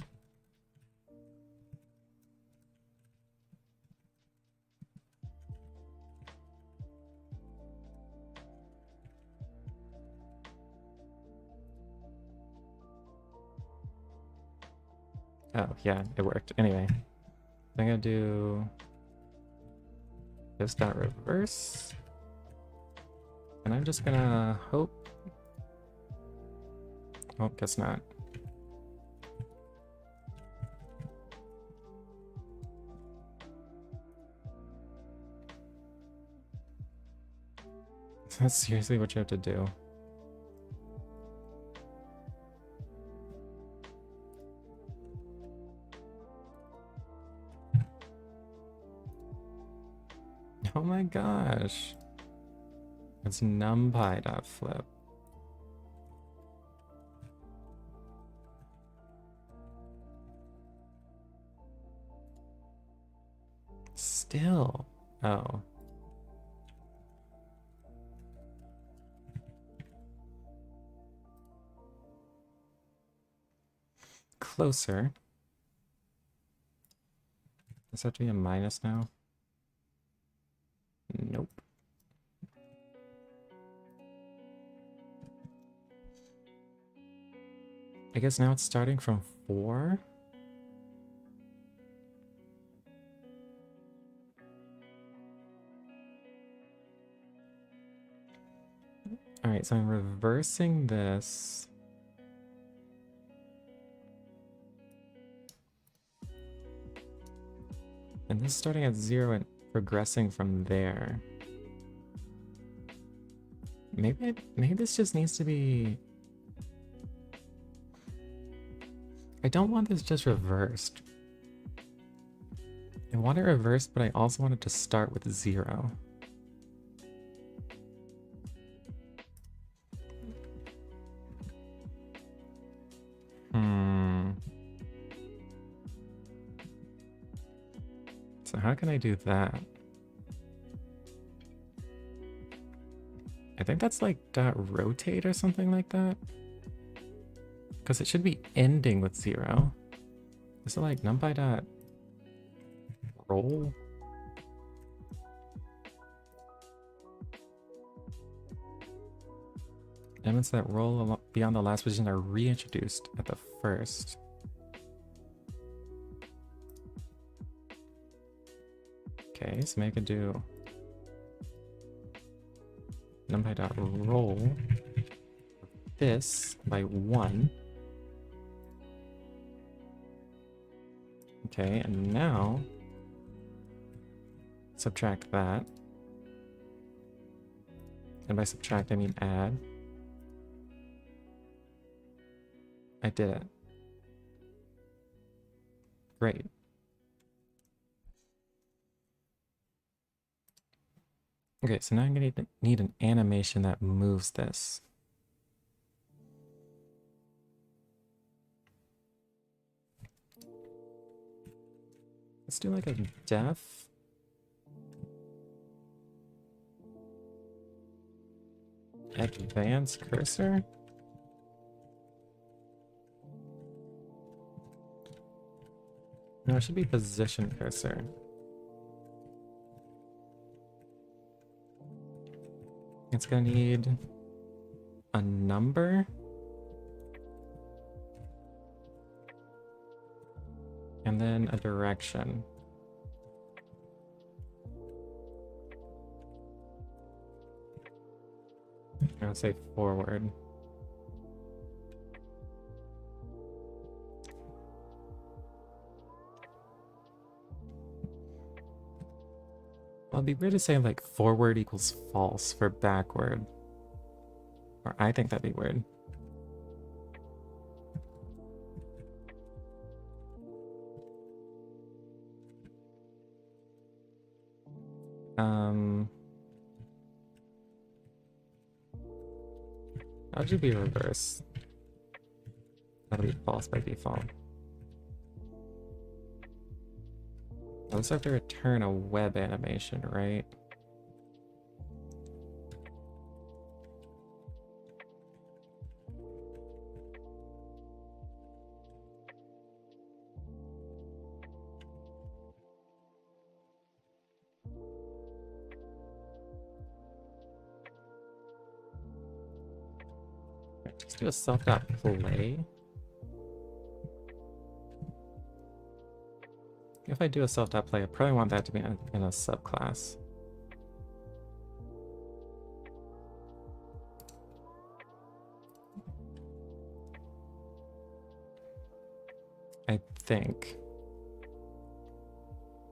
Speaker 1: Oh, yeah, it worked. Anyway, I'm gonna do this dot reverse. And I'm just gonna hope. Oh, guess not. That's seriously what you have to do. Oh my gosh. It's numpy.flip. Still. Oh. Closer. Does that have to be a minus now? Nope. I guess now it's starting from 4? Alright, so I'm reversing this. And this is starting at 0 and progressing from there. Maybe this just needs to be... I don't want this just reversed. I want it reversed, but I also want it to start with 0. So how can I do that? I think that's like dot rotate or something like that. Because it should be ending with 0. Is it like numpy dot roll? Elements that roll beyond the last position are reintroduced at the first. Okay, so maybe I could do numpy.roll this by 1. Okay, and now subtract that. And by subtract, I mean add. I did it. Great. Okay, so now I'm going to need an animation that moves this. Let's do like a def. Advance cursor? No, it should be position cursor. It's gonna need a number and then a direction. I would say forward. Well, it'd be weird to say like forward equals false for backward. Or I think that'd be weird. How would you be reverse? That'll be false by default. I also have to return a web animation, right? Let's do a self.play. If I do a self.play, I probably want that to be in a subclass. I think.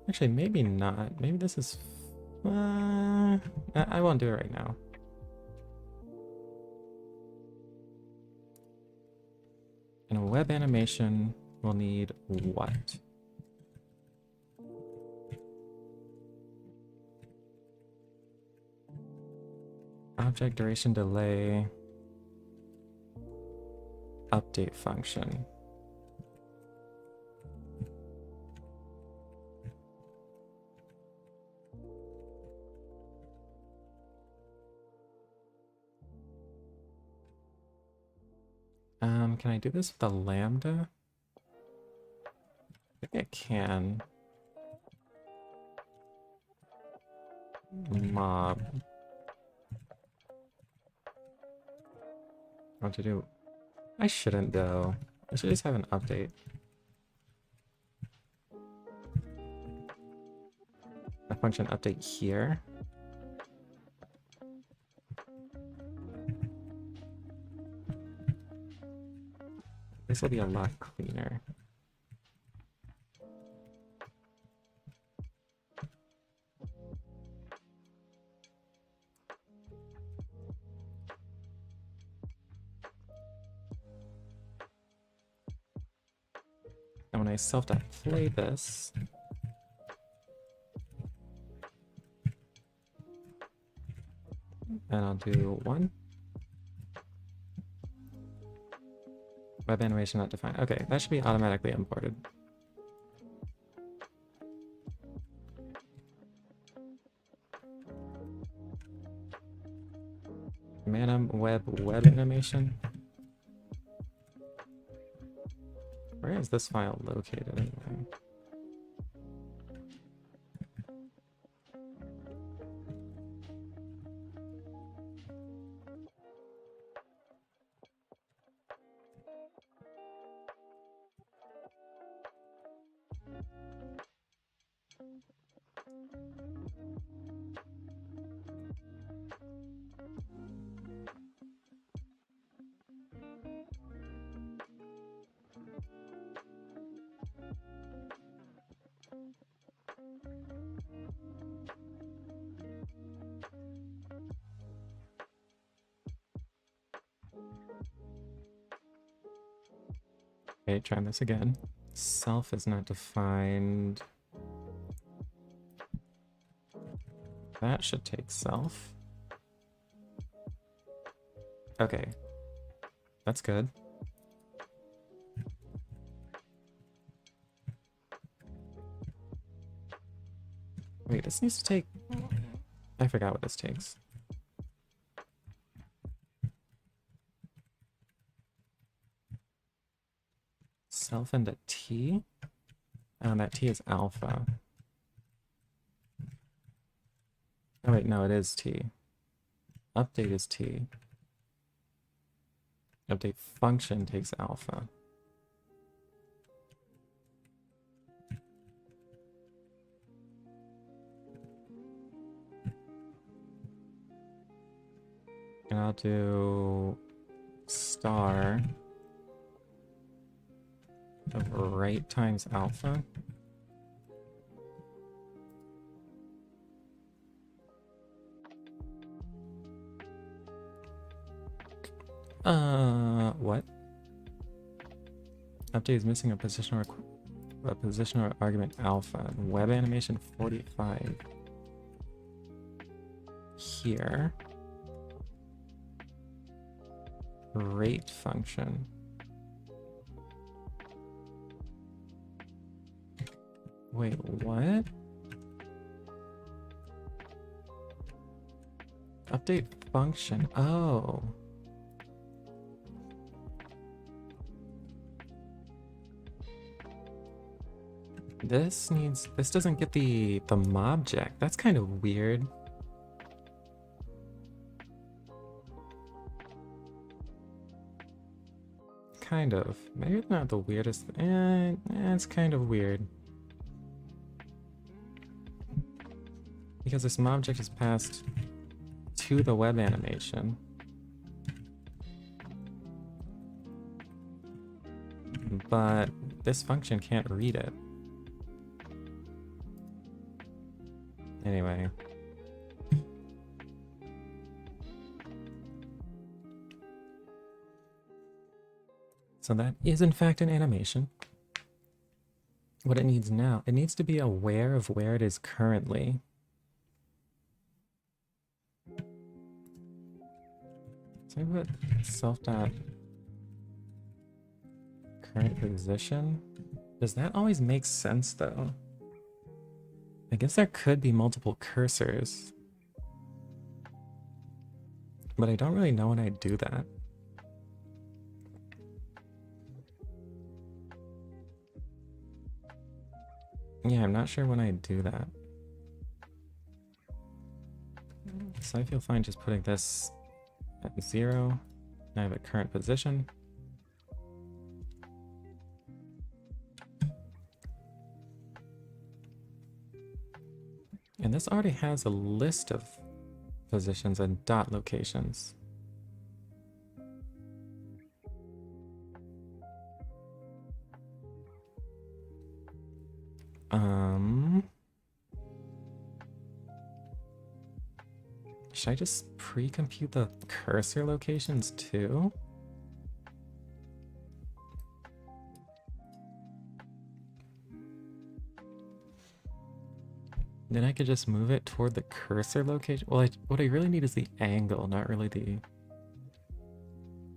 Speaker 1: Actually, maybe not. Maybe this is... I won't do it right now. And a web animation will need what? Object duration delay. Update function. Can I do this with a lambda? I think I can. Mob. What to do? I shouldn't though. I should just have an update. A function update here. This will be a lot cleaner. And when I self.play this, and I'll do 1. Web animation not defined. Okay, that should be automatically imported. Manim web animation. Where is this file located anyway? Okay, try this again. Self is not defined. That should take self. Okay. That's good. Wait, this needs to take... I forgot what this takes. itself into t. And that t is alpha. Oh wait, no, it is t. Update is t. Update function takes alpha. And I'll do star of right times alpha. What? Update is missing a positional argument alpha. Web animation 45. Here. Rate function. Wait, what? Update function. Oh. This doesn't get the mobject. That's kind of weird. Kind of. Maybe it's not the weirdest. It's kind of weird. Because this mobject is passed to the web animation. But this function can't read it. Anyway. So that is in fact an animation. What it needs now, it needs to be aware of where it is currently. So I put self dot current position. Does that always make sense though? I guess there could be multiple cursors. But I don't really know when I do that. Yeah, I'm not sure when I do that. So I feel fine just putting this at 0. I have a current position. And this already has a list of positions and dot locations. Should I just pre-compute the cursor locations too? Then I could just move it toward the cursor location. Well, what I really need is the angle, not really the...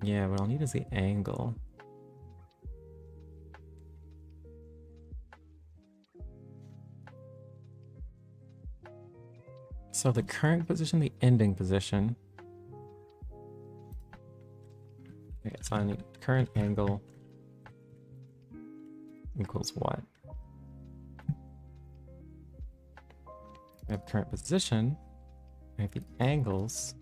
Speaker 1: Yeah, what I'll need is the angle. So the current position, the ending position. Okay, so I need current angle equals what? I have current position. I have the angles.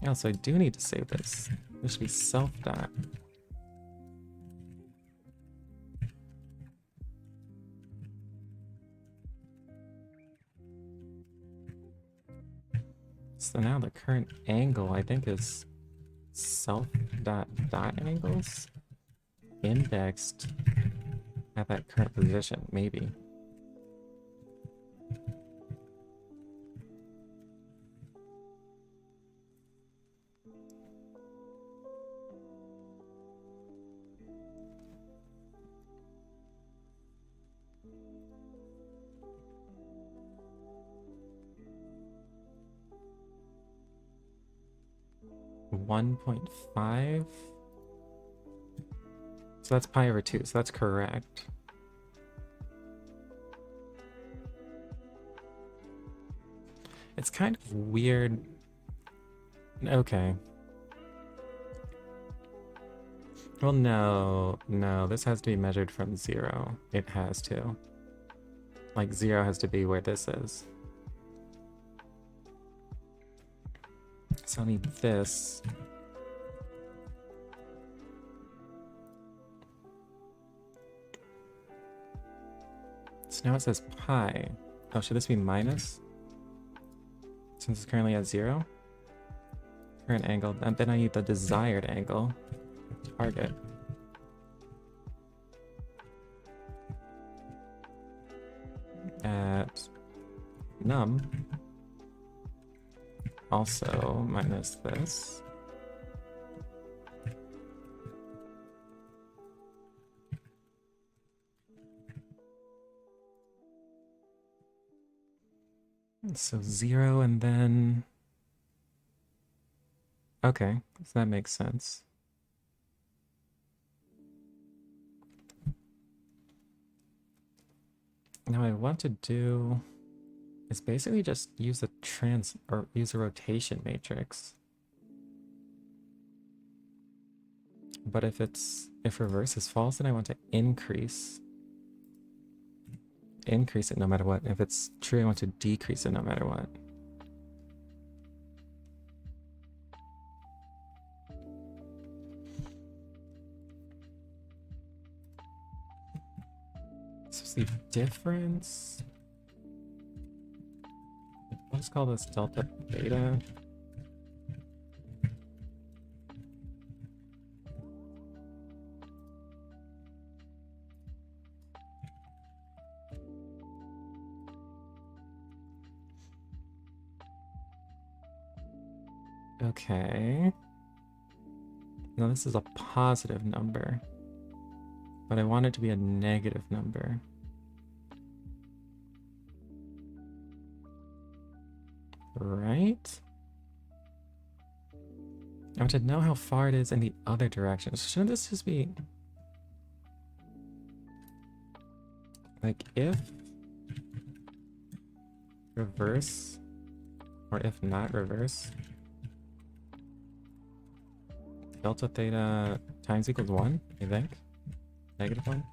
Speaker 1: Yeah, so I do need to save this. This should be self dot. So now the current angle, I think, is self dot angles indexed at that current position, maybe. .5. So that's pi over 2, so that's correct. It's kind of weird. Okay. Well, no, this has to be measured from 0. It has to. Like 0 has to be where this is. So I'll need this. So now it says pi. Oh, should this be minus? Since it's currently at 0? Current angle. And then I need the desired angle. Target. At num. Also minus this. So 0 and then... Okay, so that makes sense. Now I want to do is basically just use a use a rotation matrix. But if reverse is false, then I want to increase it no matter what. If it's true, I want to decrease it no matter what. So the difference, let's call this delta theta. Okay. Now this is a positive number, but I want it to be a negative number. Right? I want to know how far it is in the other direction. Shouldn't this just be... like if reverse, or if not reverse, delta theta times equals 1, you think? Negative 1?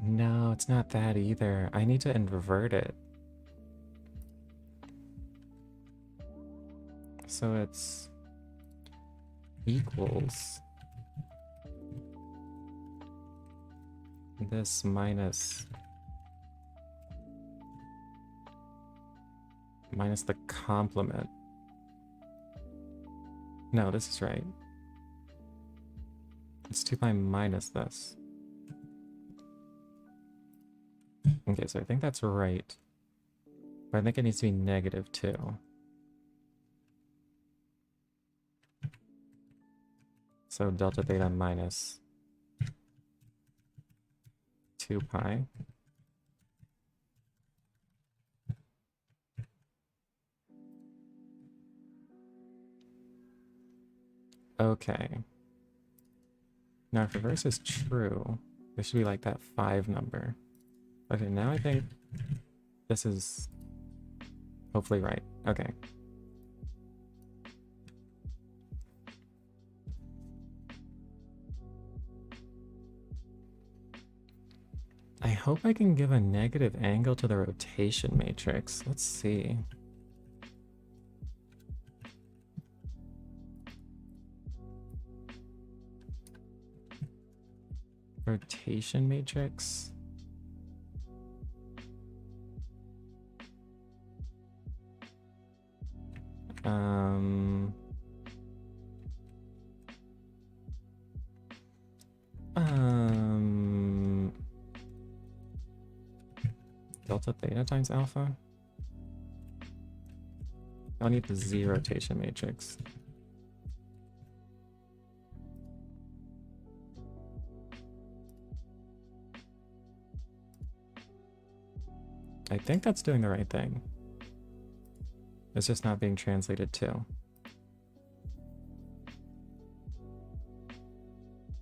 Speaker 1: No, it's not that either. I need to invert it. So it's equals this minus the complement. No, this is right. It's 2 pi minus this. Okay, so I think that's right. But I think it needs to be negative 2. So delta theta minus 2 pi. Okay. Now if reverse is true, this should be like that 5 number. Okay, now I think this is hopefully right. Okay. I hope I can give a negative angle to the rotation matrix. Let's see. Rotation matrix. Delta theta times alpha. I'll need the Z rotation matrix. I think that's doing the right thing. It's just not being translated to.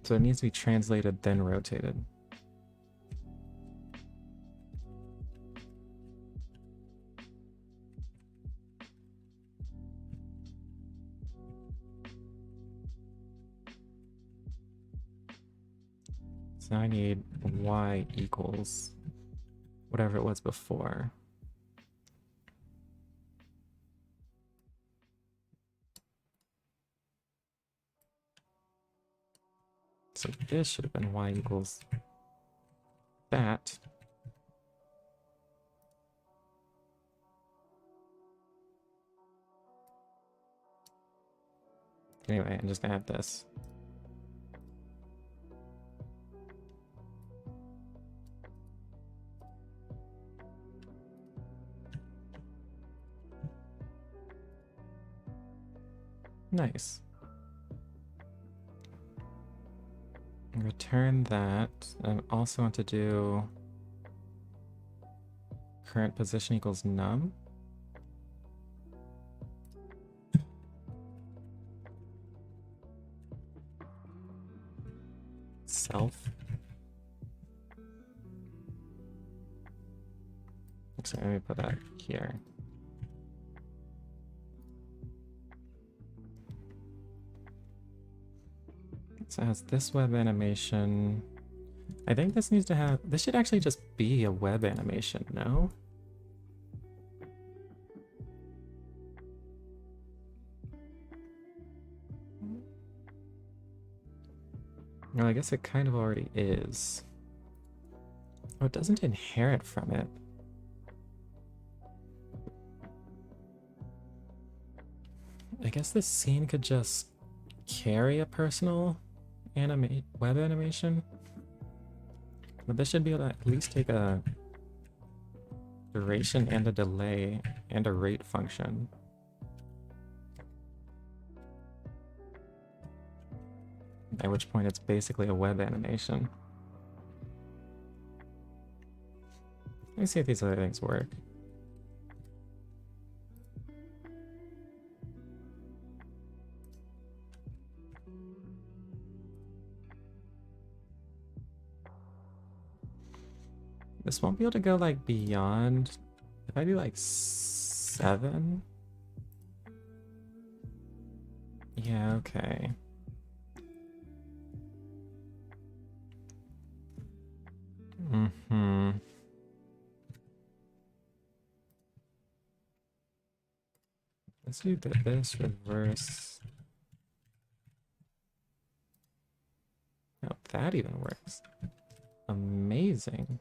Speaker 1: So it needs to be translated, then rotated. So now I need y equals whatever it was before. So this should have been y equals that. Anyway, I'm just gonna have this. Nice. Return that. I also want to do current position equals num. Self. So let me put that here. So it has this web animation. I think this needs to have, this should actually just be a web animation, no? Well, I guess it kind of already is. Oh, it doesn't inherit from it. I guess this scene could just carry a personal web animation. But this should be able to at least take a duration and a delay and a rate function. At which point it's basically a web animation. Let me see if these other things work. This won't be able to go like beyond, if I do like 7? Yeah, okay. Mm-hmm. Let's do this reverse. Oh, that even works. Amazing.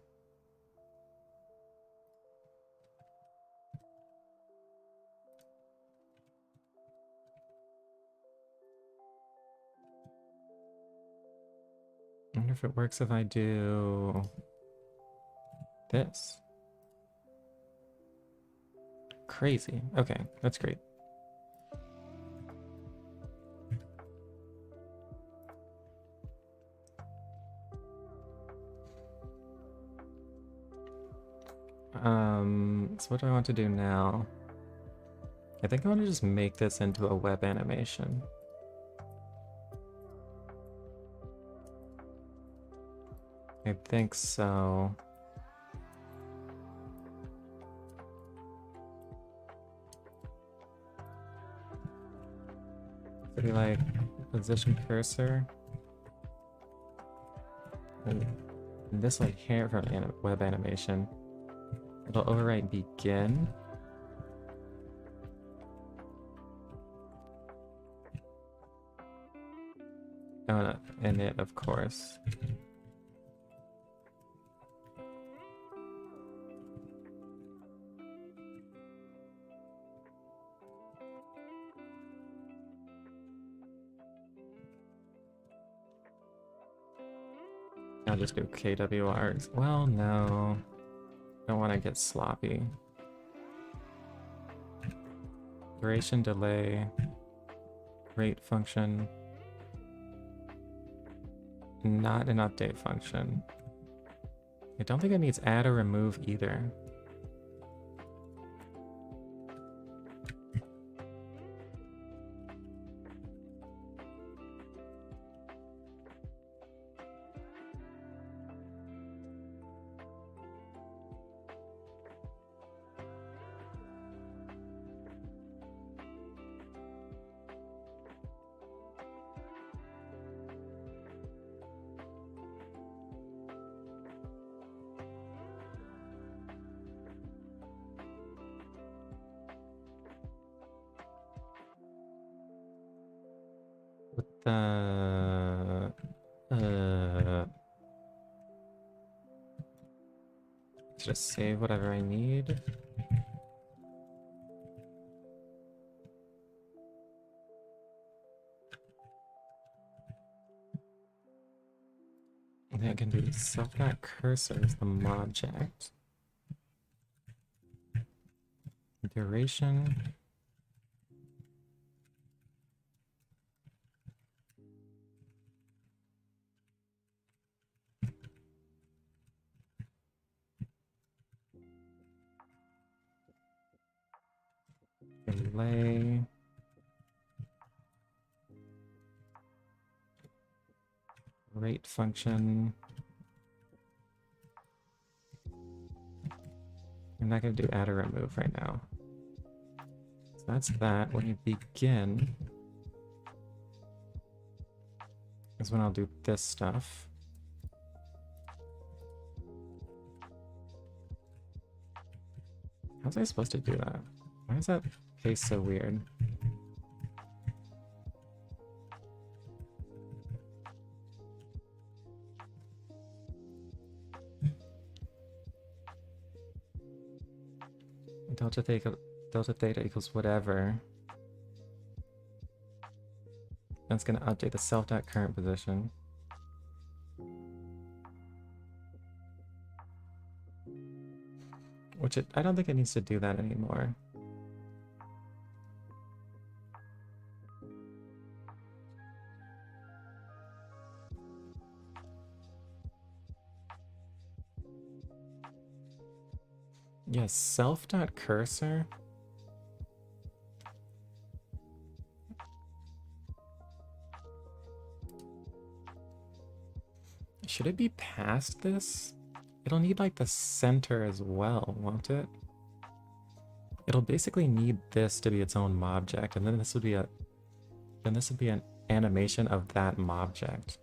Speaker 1: I wonder if it works if I do this. Crazy. Okay, that's great. So what do I want to do now? I think I want to just make this into a web animation. I think so. Maybe like position cursor. And this like here from web animation. It'll overwrite begin. Oh, no, and it, of course. I'll just do KWRs. Well, no. Don't want to get sloppy. Duration, delay, rate function. Not an update function. I don't think it needs add or remove either. the just save whatever I need. And then I can do self.cursor as the object. Duration. Delay. Rate function. I'm not going to do add or remove right now. So that's that. When you begin is when I'll do this stuff. How was I supposed to do that? Why is that pace so weird? Delta theta equals whatever. That's going to update the self.current position. Which I don't think it needs to do that anymore. Yes, self.cursor. Should it be past this? It'll need like the center as well, won't it? It'll basically need this to be its own object, and then this would be an animation of that object.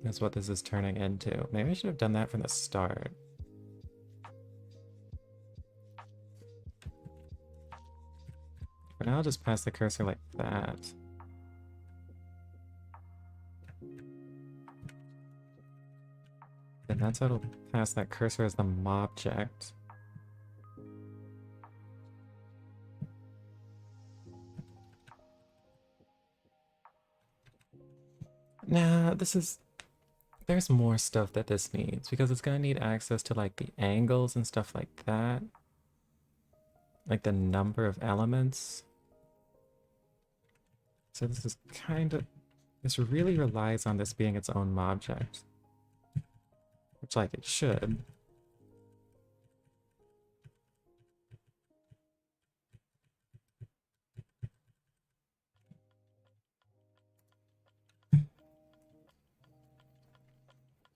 Speaker 1: That's what this is turning into. Maybe I should have done that from the start. For now, I'll just pass the cursor like that. And that's how it'll pass that cursor as the object. Nah, there's more stuff that this needs, because it's gonna need access to like the angles and stuff like that. Like the number of elements. So this really relies on this being its own object. Which, like, it should.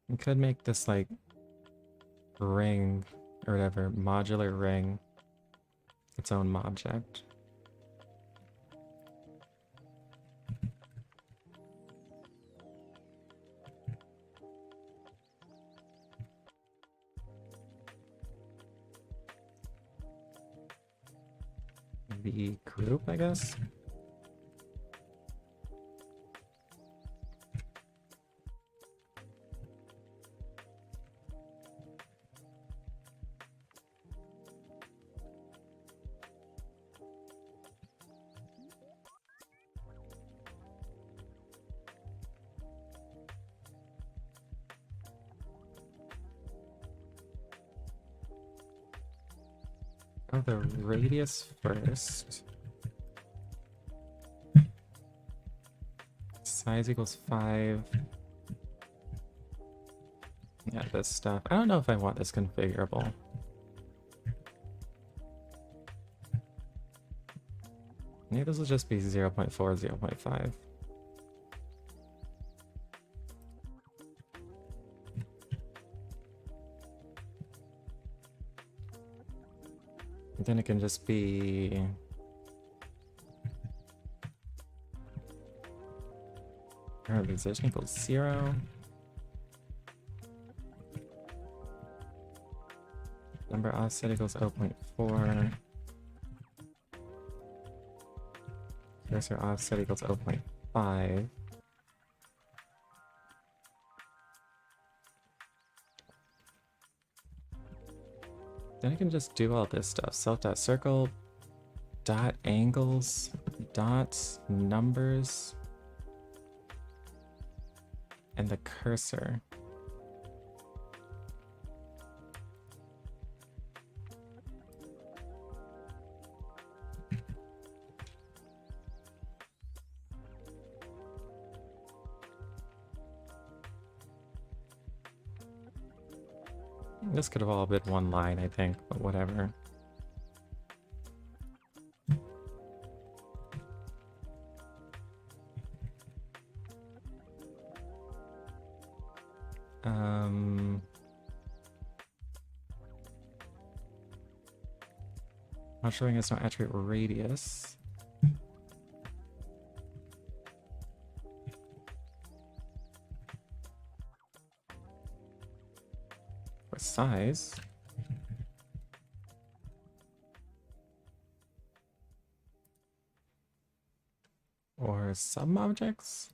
Speaker 1: We could make this, like, ring, or whatever, modular ring, its own object. The group, I guess. Oh, the radius first. Size equals 5. Yeah, this stuff. I don't know if I want this configurable. Maybe this will just be 0.4, 0.5. Then it can just be position equals 0. Number offset equals 0.4. Cursor offset equals 0.5. 5. Then I can just do all this stuff. Self.circle, dot angles, dots, numbers, and the cursor. This could have all been one line, I think, but whatever. Not showing us no attribute radius. Or size. Or some objects.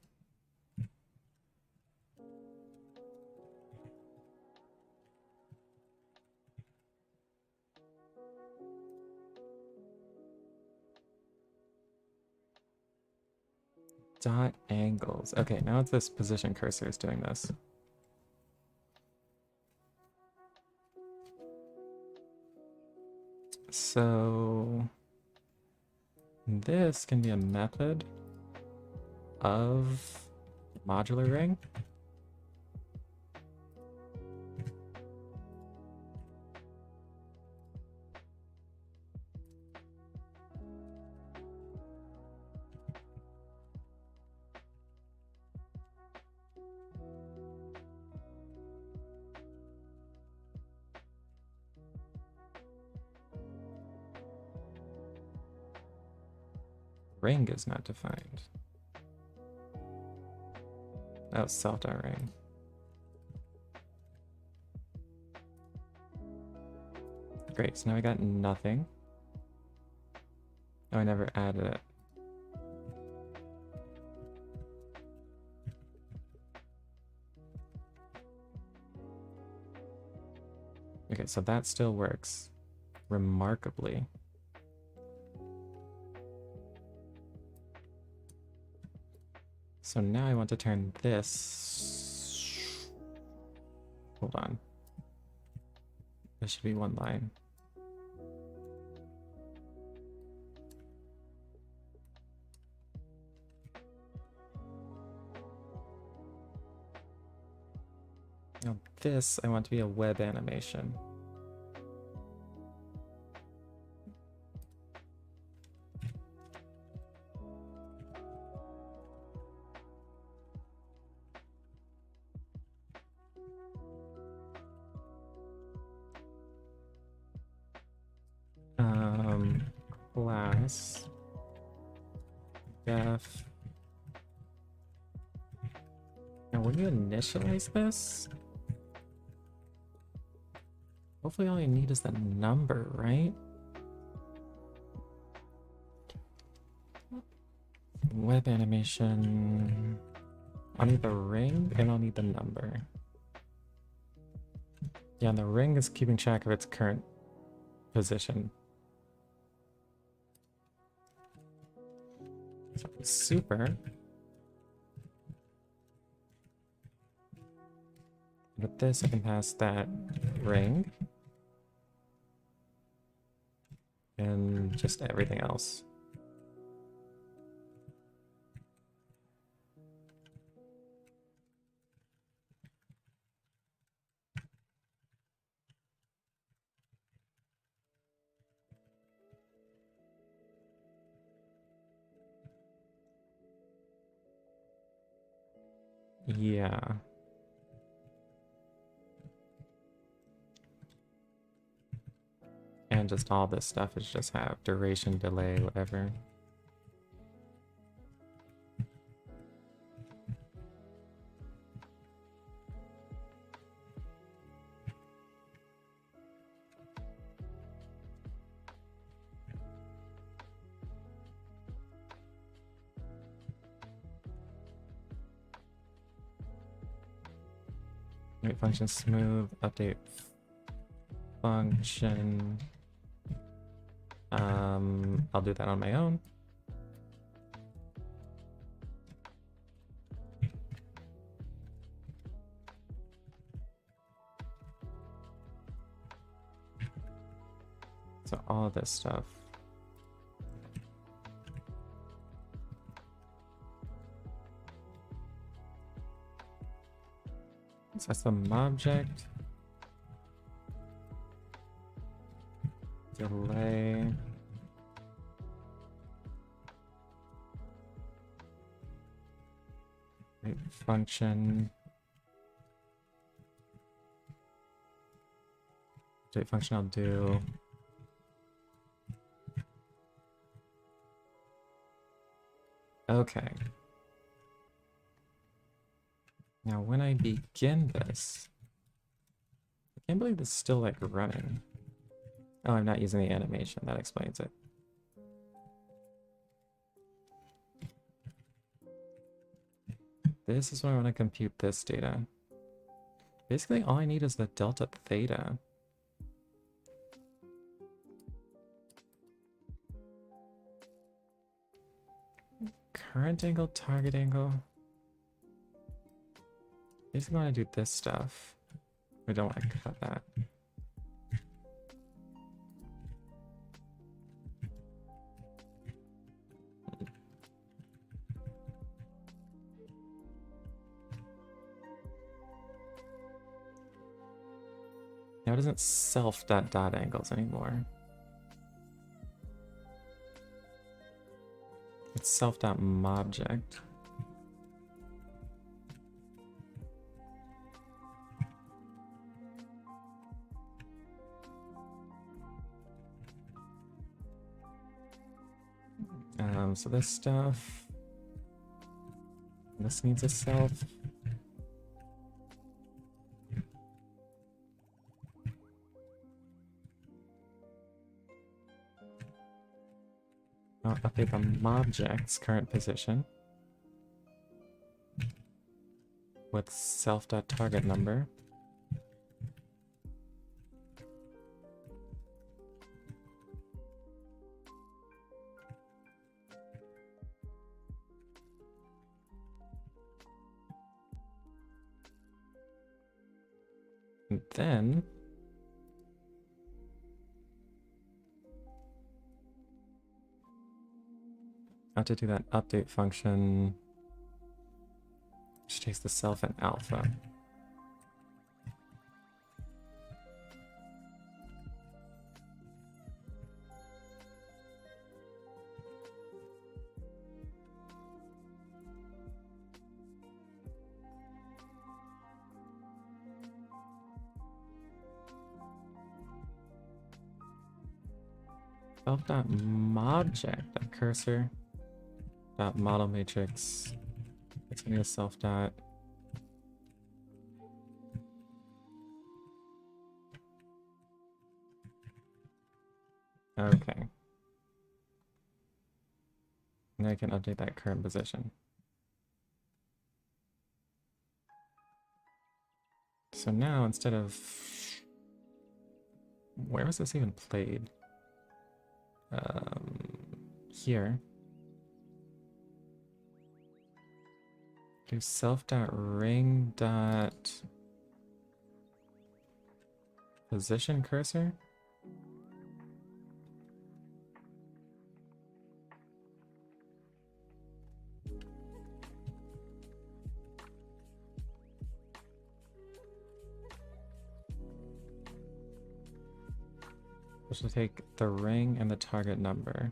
Speaker 1: Dot angles. Okay, now it's this position cursor is doing this. So this can be a method of modular ring. Ring is not defined. Oh, self.ring. Great, so now I got nothing. Oh, I never added it. Okay, so that still works remarkably. So now I want to turn this... Hold on. This should be one line. Now this I want to be a web animation. Class def. Now when you initialize this, hopefully all you need is the number, right? Web animation. I'll need the ring and I'll need the number. Yeah, and the ring is keeping track of its current position. So super. With this, I can pass that ring. And just everything else. Yeah. And just all this stuff is just have duration, delay, whatever. Wait, function smooth, update function. I'll do that on my own. So all of this stuff. So that's the object. Delay. Wait, function. Update function I'll do. Okay. Now when I begin this, I can't believe this is still like running. Oh, I'm not using the animation. That explains it. This is when I want to compute this data. Basically, all I need is the delta theta. Current angle, target angle. Basically, I want to do this stuff. We don't want to cut that. Now it doesn't self dot angles anymore. It's self dot object. So this stuff, this needs a self. I'll update the object's current position with self.target number. And then I have to do that update function, which takes the self and alpha. Self.object, that cursor, dot model matrix, it's gonna be a self dot. Okay. Now I can update that current position. So now instead of, where was this even played? Here. Do self.ring dot position cursor. Which will take the ring and the target number.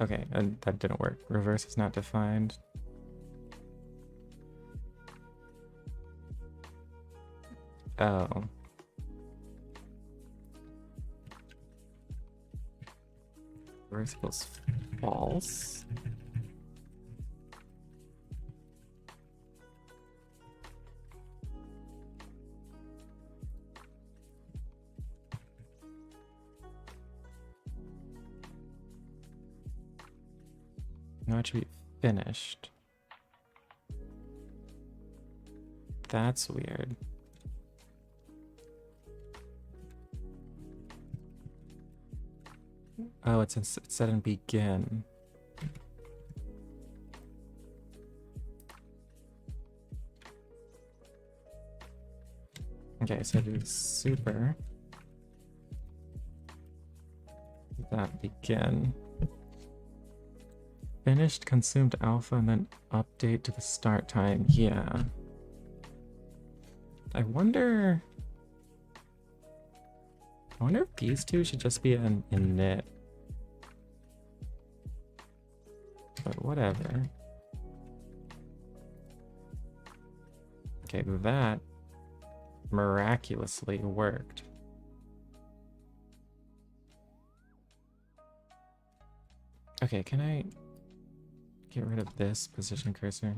Speaker 1: Okay, and that didn't work. Reverse is not defined. Oh. Reverse equals false. Now it should be finished. That's weird. Oh, it's set in begin. Okay, so do super. That begin. Finished consumed alpha and then update to the start time. Yeah. I wonder if these two should just be in init. But whatever. Okay, that miraculously worked. Okay, can I get rid of this position cursor?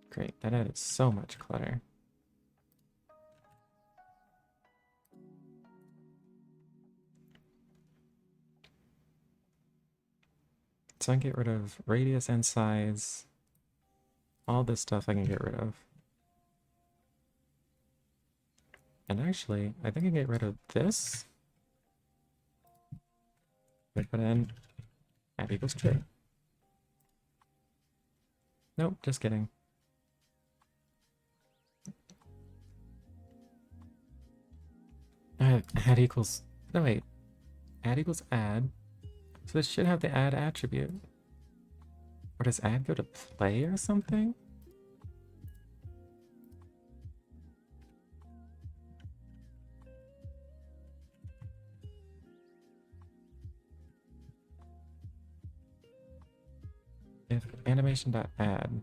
Speaker 1: Great, that added so much clutter. So I can get rid of radius and size. All this stuff I can get rid of. And actually, I think I can get rid of this. I put in add equals true. Nope, just kidding. Add equals, no wait, add equals add. So this should have the add attribute. Or does add go to play or something? If animation.add.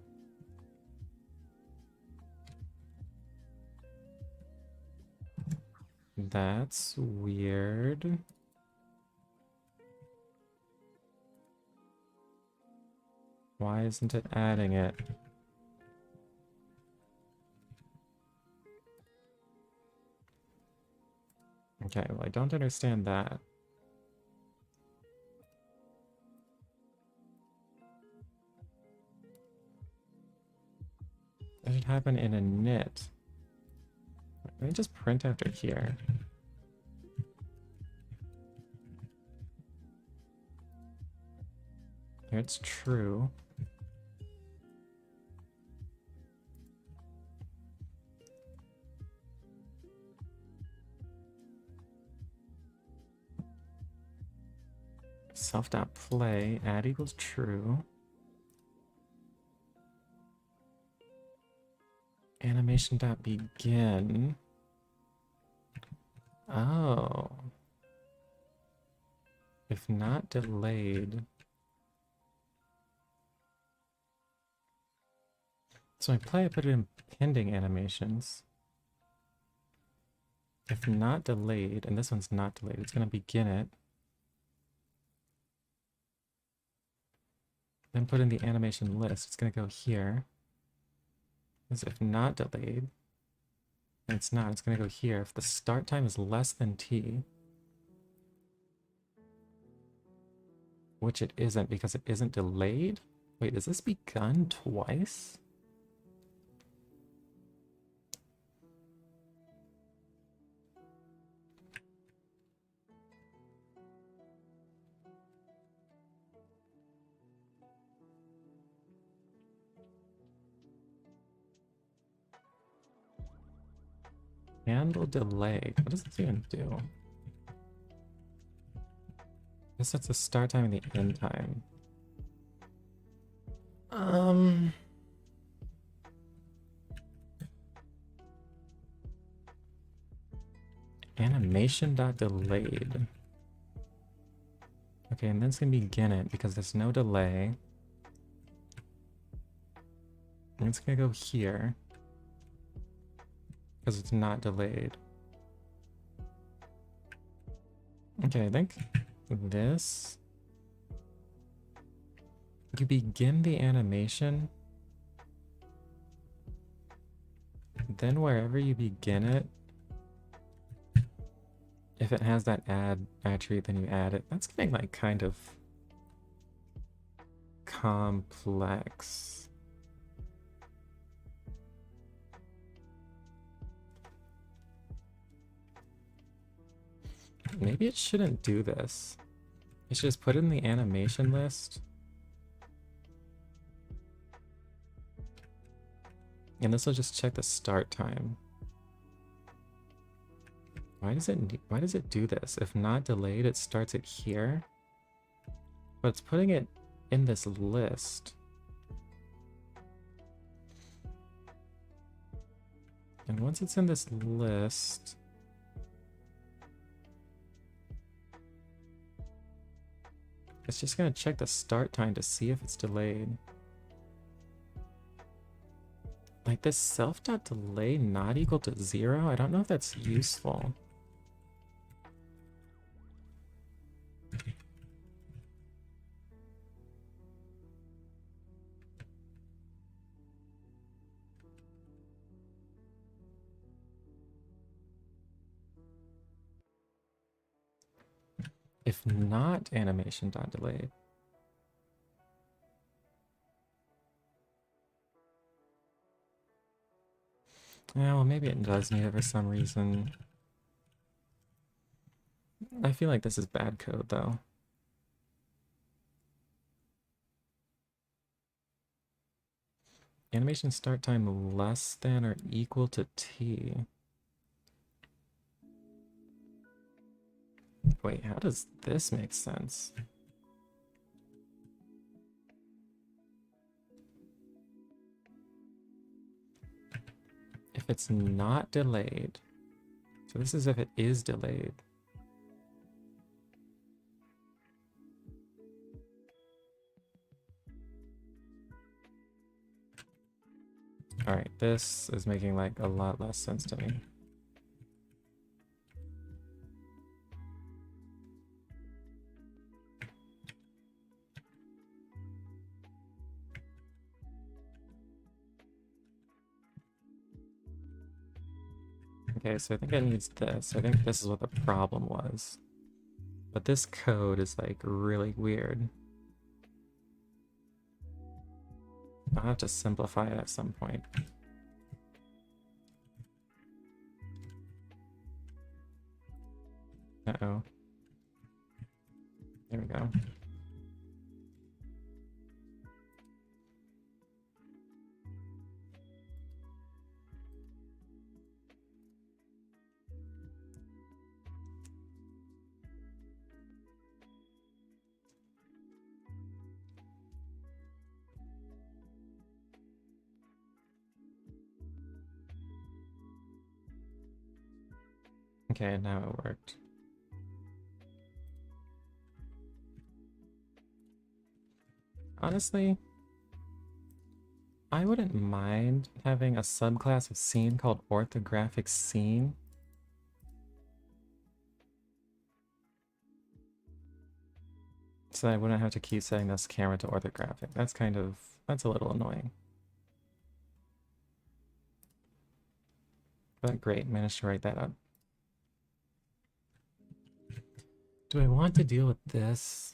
Speaker 1: That's weird. Why isn't it adding it? Okay, well, I don't understand that. That should happen in init. Let me just print after here. Here it's true. Self.play, add equals true. Animation.begin. Oh. If not delayed. So I put it in pending animations. If not delayed, and this one's not delayed, it's going to begin it. Then put in the animation list. It's going to go here. As if not delayed. And it's not. It's going to go here. If the start time is less than t, which it isn't because it isn't delayed. Wait, is this begun twice? Handle delay. What does this even do? This sets the start time and the end time. Animation.delayed. Okay, and then it's gonna begin it because there's no delay. And it's gonna go here. Because it's not delayed. Okay, I think this. You begin the animation. Then wherever you begin it, if it has that add attribute, then you add it. That's getting like kind of complex. Maybe it shouldn't do this. It should just put it in the animation list. And this will just check the start time. Why does it do this? If not delayed, it starts it here. But it's putting it in this list. And once it's in this list, it's just gonna check the start time to see if it's delayed. Like this self.delay not equal to 0? I don't know if that's useful. If not animation.delayed. Yeah, well, maybe it does need it for some reason. I feel like this is bad code, though. Animation start time less than or equal to t. Wait, how does this make sense? If it's not delayed. So this is if it is delayed. Alright, this is making like a lot less sense to me. Okay, so I think it needs this. I think this is what the problem was. But this code is like really weird. I'll have to simplify it at some point. Uh-oh. There we go. Okay, now it worked. Honestly, I wouldn't mind having a subclass of scene called orthographic scene. So I wouldn't have to keep setting this camera to orthographic. That's a little annoying. But great, managed to write that up. Do I want to deal with this?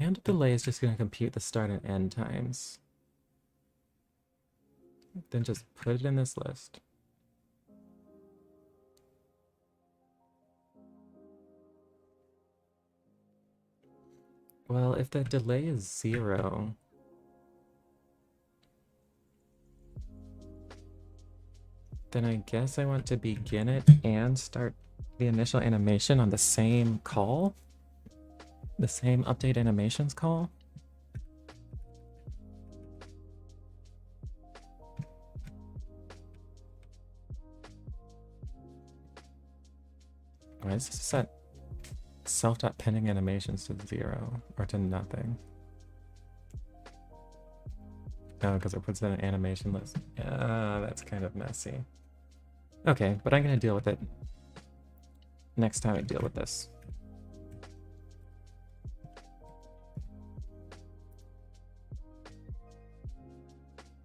Speaker 1: And delay is just going to compute the start and end times. Then just put it in this list. Well, if the delay is 0, then I guess I want to begin it and start the initial animation on the same call? The same update animations call? Why is this set self.pending animations to 0 or to nothing? Oh, because it puts in an animation list. That's kind of messy. Okay, but I'm going to deal with it next time I deal with this.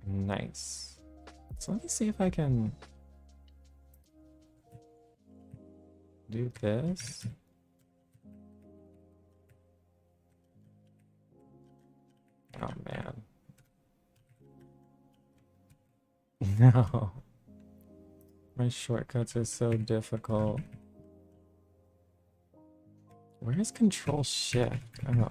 Speaker 1: Nice. So let me see if I can do this. Oh man. No. My shortcuts are so difficult. Where is Control Shift? Oh.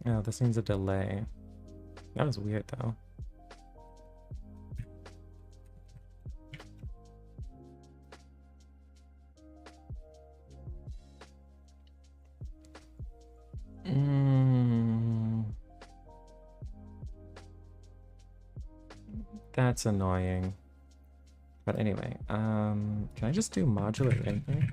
Speaker 1: Oh, this needs a delay. That was weird though. That's annoying. But anyway, can I just do modular right here?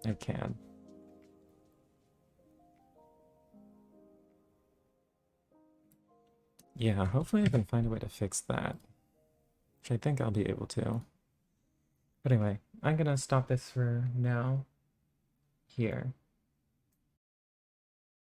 Speaker 1: I can. Yeah, hopefully I can find a way to fix that. Which I think I'll be able to. But anyway, I'm gonna stop this for now here.